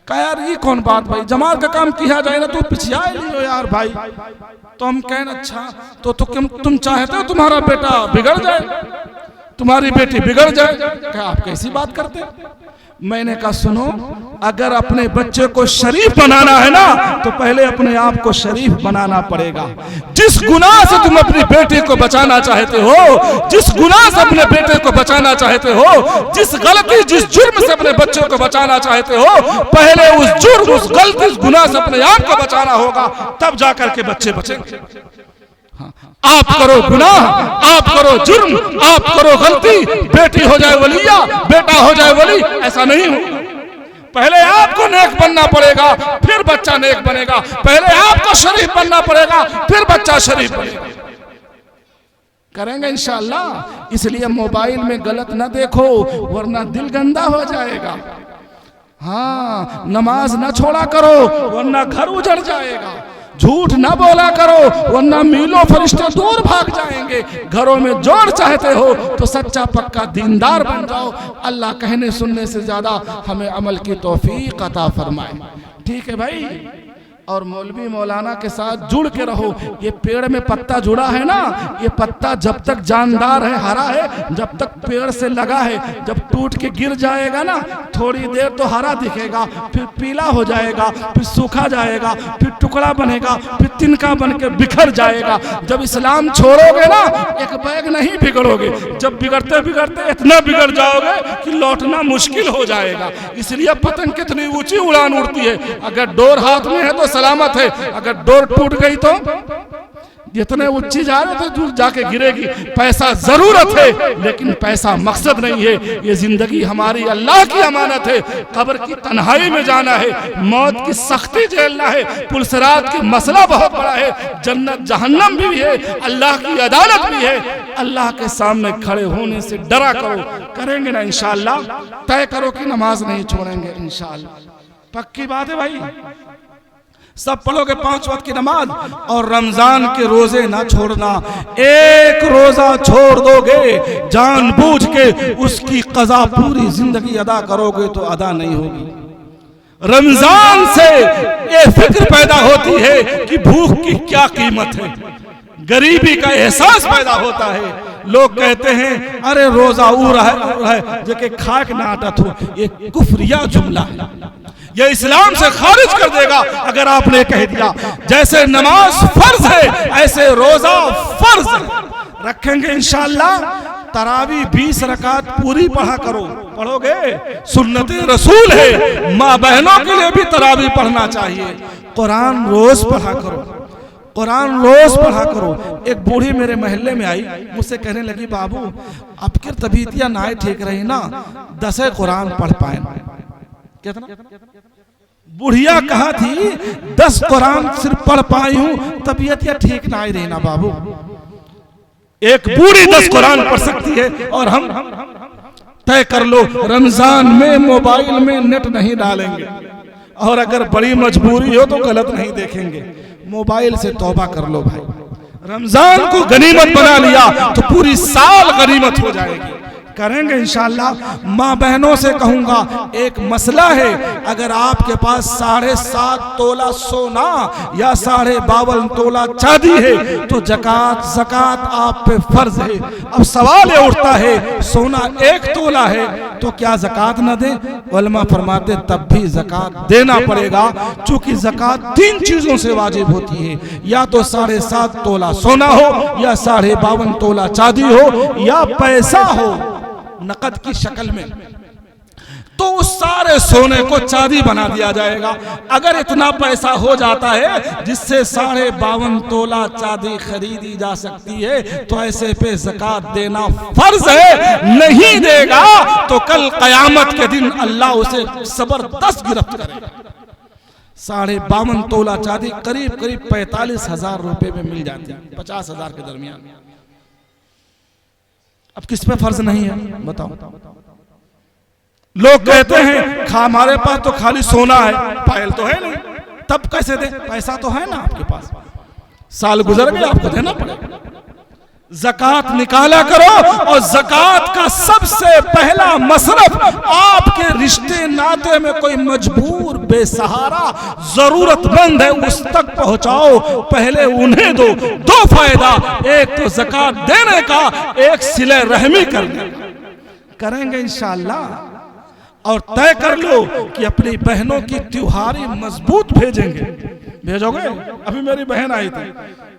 कहा यार ये कौन बात भाई, जमात का काम किया जाए ना, तू पिछिया लियो यार भाई। तो हम कहें अच्छा तो तुम चाहते हो तुम्हारा बेटा बिगड़ जाए, तुम्हारी बेटी बिगड़ जाए? क्या आप कैसी बात करते? मैंने कहा सुनो, अगर अपने बच्चे को शरीफ बनाना है ना तो पहले अपने आप को शरीफ बनाना पड़ेगा। जिस गुनाह से तुम अपनी बेटी को बचाना चाहते हो, जिस गुनाह से अपने बेटे को बचाना चाहते हो, जिस गलती जिस जुर्म से अपने बच्चों को बचाना चाहते हो, पहले उस जुर्म उस गलती उस गुनाह से अपने आप को बचाना होगा, तब जाकर के बच्चे बचेंगे। आप करो गुनाह, आप करो जुर्म, आप करो गलती, बेटी हो जाए वलिया, बेटा हो जाए वली, ऐसा नहीं हो। पहले आपको नेक बनना पड़ेगा, फिर बच्चा नेक बनेगा। पहले आपको शरीफ बनना पड़ेगा, फिर बच्चा शरीफ बनेगा। करेंगे इंशाअल्लाह। इसलिए मोबाइल में गलत ना देखो वरना दिल गंदा हो जाएगा। हाँ, नमाज ना छोड़ा करो वरना घर उजड़ जाएगा। झूठ ना बोला करो वरना मीलों फरिश्ते दूर भाग जाएंगे। घरों में जोड़ चाहते हो तो सच्चा पक्का दीनदार बन जाओ। अल्लाह कहने सुनने से ज्यादा हमें अमल की तौफीक अता फरमाए। ठीक है भाई, और मौलवी मौलाना के साथ जुड़ के रहो। ये पेड़ में पत्ता जुड़ा है ना, ये पत्ता जब तक जानदार है, हरा है, जब तक पेड़ से लगा है, जब टूट के गिर जाएगा ना थोड़ी देर तो हरा दिखेगा, फिर पीला हो जाएगा, फिर सूखा जाएगा, फिर टुकड़ा बनेगा, फिर तिनका बन के बिखर जाएगा। जब इस्लाम छोड़ोगे ना एक बैग नहीं बिगड़ोगे, जब बिगड़ते बिगड़ते इतना बिगड़ जाओगे कि लौटना मुश्किल हो जाएगा। इसलिए पतंग कितनी ऊंची उड़ान उड़ती है, अगर डोर हाथ में है तो सलामत है, अगर डोर टूट गई तो जितने ऊंची जा रहे थे दूर जाके गिरेगी। पैसा जरूरत है लेकिन पैसा मकसद नहीं है। ये जिंदगी हमारी अल्लाह की अमानत है। कब्र की तन्हाई में जाना है, मौत की सख्ती झेलना है, पुलसरात की मसला बहुत बड़ा है, जन्नत जहन्नम भी है, अल्लाह की अदालत भी है। अल्लाह के सामने खड़े होने से डरा करो। करेंगे ना इंशाअल्लाह। तय करो कि नमाज नहीं छोड़ेंगे इंशाअल्लाह। पक्की बात है भाई। सब पढ़ोगे 5 वक्त की नमाज और रमजान के रोजे ना छोड़ना। एक रोजा छोड़ दोगे जानबूझ के उसकी कज़ा पूरी जिंदगी अदा करोगे तो अदा नहीं होगी। रमजान से ये फिक्र पैदा होती है कि भूख की क्या कीमत है, गरीबी का एहसास पैदा होता है। लोग कहते हैं अरे रोजा ऊ रहा है जो कि खाक ना आटत हो। ये कुफ्रिया जुमला है, ये इस्लाम से खारिज कर देगा अगर आपने कह दिया। जैसे नमाज फर्ज है ऐसे रोजा फर्ज है। रखेंगे इंशाअल्लाह। तरावी 20 रकात पूरी पढ़ा करो। पढ़ोगे सुन्नत रसूल है, माँ बहनों के लिए भी तरावी पढ़ना चाहिए। कुरान रोज पढ़ा करो, कुरान रोज पढ़ा करो। एक बूढ़ी मेरे मोहल्ले में आई, मुझसे कहने लगी बाबू आपकी तबीयतियां ना ठीक रही ना, 10 कुरान पढ़ पाए। कितना बुढ़िया कहा थी 10 कुरान सिर्फ पढ़ पाई हूं, तबीयत या ठीक ना ही रही ना बाबू। एक बूढ़ी 10 कुरान पढ़ सकती है। और हम तय कर लो रमजान में मोबाइल में नेट नहीं डालेंगे, और अगर बड़ी मजबूरी हो तो गलत नहीं देखेंगे। मोबाइल से तौबा कर लो भाई। रमजान को गनीमत बना लिया तो पूरी साल गनीमत हो जाएगी। करेंगे इंशाअल्लाह। माँ बहनों से कहूंगा एक मसला है, अगर आपके पास 7.5 तोला सोना या 52.5 तोला चांदी है तो ज़कात आप पे फर्ज है। अब सवाल ये उठता है सोना 1 तोला है तो क्या ज़कात न दें? उलमा फरमाते तब भी ज़कात देना पड़ेगा, चूंकि ज़कात 3 चीजों से वाजिब होती है, या तो 7.5 तोला सोना हो, या 52.5 तोला चांदी हो, या पैसा हो नकद की शक्ल में। तो उस सारे सोने को चांदी बना दिया जाएगा। अगर इतना पैसा हो जाता है जिससे 52.5 तोला चांदी खरीदी जा सकती है तो ऐसे पे ज़कात देना फर्ज है। नहीं देगा तो कल कयामत के दिन अल्लाह उसे जबरदस्त गिरफ्त करेगा। 52.5 तोला चांदी करीब करीब 45,000 रुपए में मिल जाती है, 50,000 के दरमियान। अब किस पे फर्ज नहीं है बताओ? लोग कहते हैं हमारे पास तो खाली सोना है, पायल तो है नहीं, तब कैसे दे? पैसा तो है ना आपके पास, साल गुजर गए आपको देना पड़ेगा। ज़कात निकाला करो, और ज़कात का सबसे पहला मसरफ आपके रिश्ते नाते में कोई मजबूर बेसहारा जरूरतमंद है उस तक पहुंचाओ, पहले उन्हें दो। 2 फायदा, एक तो ज़कात देने का, एक सिले रहमी करने का। करेंगे इंशाअल्लाह। और तय कर लो कि अपनी बहनों की त्योहारी मजबूत भेजेंगे। भेजोगे? अभी मेरी बहन आई थी,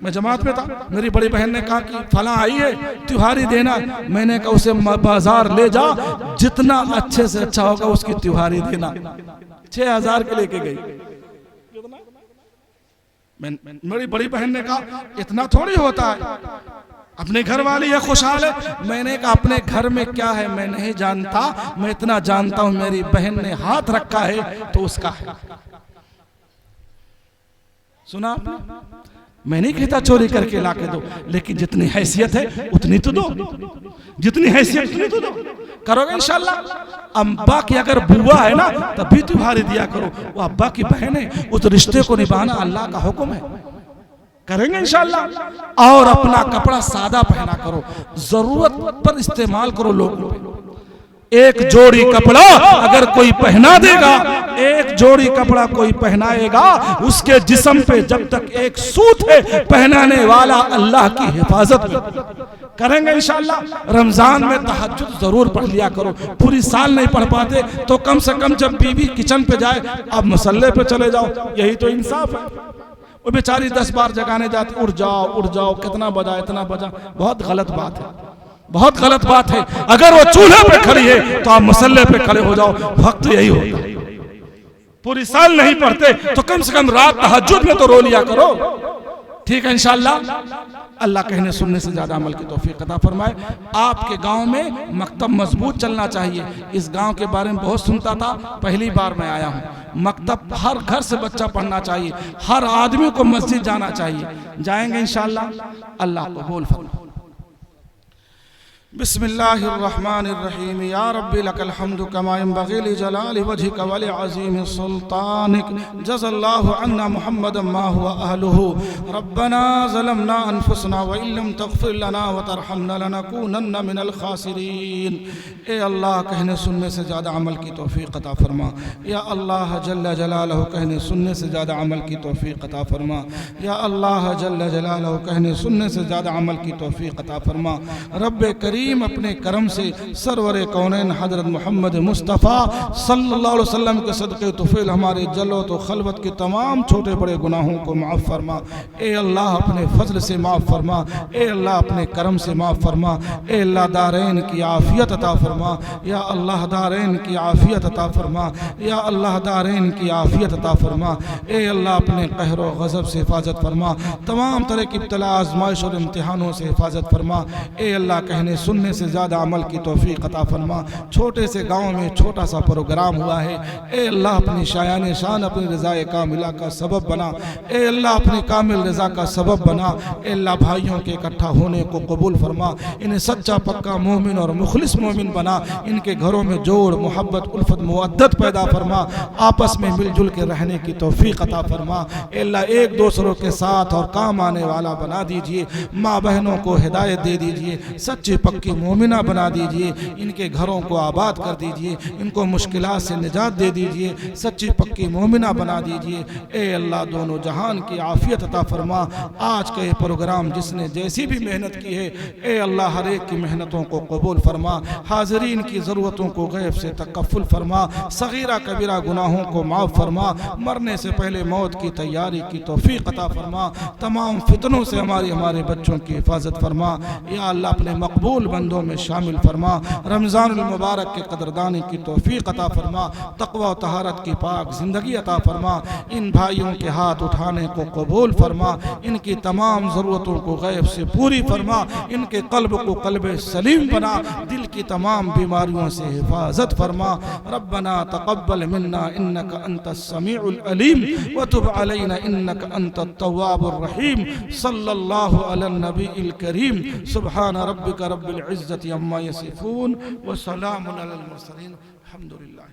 मैं जमात में था, मेरी बड़ी बहन ने कहा कि फलां आई है त्योहारी देना। मैंने कहा उसे बाजार ले जा, जितना अच्छे से अच्छा होगा उसकी त्योहारी देना। 6,000 के लेके गई। मेरी बड़ी बहन ने कहा इतना थोड़ी होता है, अपने घर वाली है खुशहाल है। मैंने कहा अपने घर में क्या है मैं नहीं जानता, मैं इतना जानता हूं मेरी बहन ने हाथ रखा है तो उसका है। सुना आपने? मैं नहीं कहता चोरी करके ला के दो, लेकिन जितनी हैसियत है उतनी तो दो, जितनी हैसियत उतनी तो दो। करोगे इंशाल्लाह। अब्बा की अगर बुआ है ना तभी तुम्हारी दिया करो, वो अब्बा की बहन है, उस रिश्ते को निभाना अल्लाह का हुक्म है। करेंगे इंशाल्लाह। और अपना कपड़ा सादा पहना करो, जरूरत पर इस्तेमाल करो। लोगों पे एक जोड़ी कपड़ा अगर कोई पहना देगा, एक जोड़ी कपड़ा कोई पहनाएगा, उसके जिस्म पे जब तक एक सूत है पहनाने वाला अल्लाह की हिफाजत में। करेंगे इंशाल्लाह। रमजान में तहज्जुद जरूर पढ़ लिया करो। पूरी साल नहीं पढ़ पाते तो कम से कम जब बीवी किचन पे जाए आप मसल्ले पे चले जाओ, यही तो इंसाफ है। वो बेचारी 10 बार जगाने जाती, उठ जाओ, कितना बजा, इतना बजा। बहुत गलत बात है, बहुत गलत बात है। अगर वो चूल्हे पे खड़ी है तो आप मसल्ले पे खड़े हो जाओ, वक्त यही होता है। पूरी साल नहीं पढ़ते तो कम से कम रात तहज्जुद में तो रो लिया करो। ठीक है इंशाल्लाह। अल्लाह कहने सुनने से ज्यादा अमल की तौफीक अता फरमाए। आपके गांव में मकतब मजबूत चलना चाहिए। इस गांव के बारे में बहुत सुनता था, पहली बार मैं आया हूँ। मकतब हर घर से बच्चा पढ़ना चाहिए, हर आदमी को मस्जिद जाना चाहिए। जाएंगे इंशाल्लाह। अल्लाह कबूल फरमाए। बिस्मिल्लाहिर्रहमानिर्रहीम। या रब्बी लकल हम्दु कमा यंबग़ी लिजलालि वजहिका व लिअज़ीमि सुल्तानिक। जज़ल्लाहु अन्ना मुहम्मदन मा हुवा अहलुहु। रब्बना ज़लमना अनफुसना व इल्लम तग़फ़िर लना व तरहमना लनकूनन्ना मिनल ख़ासिरीन। ए अल्लाह, कहने सुनने से ज़्यादा अमल की तौफ़ीक़ अता फरमा। या अल्लाह जल्ल जलालहु, कहने सुनने से ज़्यादा अमल की तौफ़ीक़ अता फरमा। या अल्लाह जल्ल जलालहु, कहने सुनने से ज़्यादा अमल की तौफ़ीक़ अता फरमा। रब्बे करीम अपने करम से सरवरे कौनैन हज़रत मोहम्मद मुस्तफ़ा सल्लल्लाहु अलैहि वसल्लम के सदक़े तुफ़ैल हमारे जल्लत व खलवत के तमाम छोटे बड़े गुनाहों को माफ़ फरमा। ए अल्लाह अपने फजल से माफ़ फरमा। ए अल्लाह अपने करम से माफ़ फरमा। ए अल्लाह दारैन की आफ़ियत अता फरमा। या अल्लाह दारैन की आफ़ियत अता फरमा। या अल्लाह दारैन की आफ़ियत अता फरमा। ए अल्लाह अपने कहर व गज़ब से हिफाजत फरमा। तमाम तरह की इब्तिला आज़माइश और इम्तिहानों से हिफाजत फरमा। ए अल्लाह कहने सुनने से ज़्यादा अमल की तौफ़ीक़ अता फरमा। छोटे से गांव में छोटा सा प्रोग्राम हुआ है। ए अल्लाह अपनी शायान शान अपनी रज़ाए कामिला का सबब बना। ए अल्लाह अपनी कामिल रज़ा का सबब बना। ए अल्लाह भाइयों के इकट्ठा होने को कबूल फरमा। इन्हें सच्चा पक्का मोमिन और मुखलिस मोमिन बना। इनके घरों में जोड़ मोहब्बत उल्फत मुवद्दत पैदा फरमा। आपस में मिलजुल के रहने की तौफ़ीक़ अता फरमा। ए अल्लाह एक दूसरों के साथ और काम आने वाला बना दीजिए। माँ बहनों को हिदायत दे दीजिए, सच्ची पक्की मोमिना बना दीजिए। इनके घरों को आबाद कर दीजिए, इनको मुश्किलात से निजात दे दीजिए, सच्ची पक्की मोमिना बना दीजिए। ए अल्लाह दोनों जहान की आफियत अता फरमा। आज का ये प्रोग्राम जिसने जैसी भी मेहनत की है, ए अल्लाह हर एक की मेहनतों को कबूल फरमा। हाज़रीन की ज़रूरतों को गैब से तकफ़ुल फरमा। सगीरा कबीरा गुनाहों को माफ़ फरमा। मरने से पहले मौत की तैयारी की तौफ़ीक़ अता फरमा। तमाम फितनों से हमारे बच्चों की हिफाजत फरमा। या अल्लाह अपने मकबूल मकबूल बंदों में शामिल फरमा। रमज़ानुल मुबारक के कदरदानी की तौफीक अता फरमा। तक़वा व तहारत की पाक ज़िंदगी अता फरमा। इन भाइयों के हाथ उठाने को कबूल फरमा। इनकी तमाम ज़रूरतों को गैब से पूरी फरमा। इनके क़ल्ब को क़ल्ब सलीम बना। दिल की तमाम बीमारियों से हिफाजत फरमा। रब्बना तक़ब्बल मिन्ना इन्नका अंतस समीउल अलीम व तुब अलैना इन्नका अंतत तव्वाबुर रहीम। सल्लल्लाहु अला नबील करीम। सुब्हान रब्बिका रब्बिल इज़्ज़ति अम्मा यसिफून व सलामुन अलल मुरसलीन। अल्हम्दुलिल्लाह।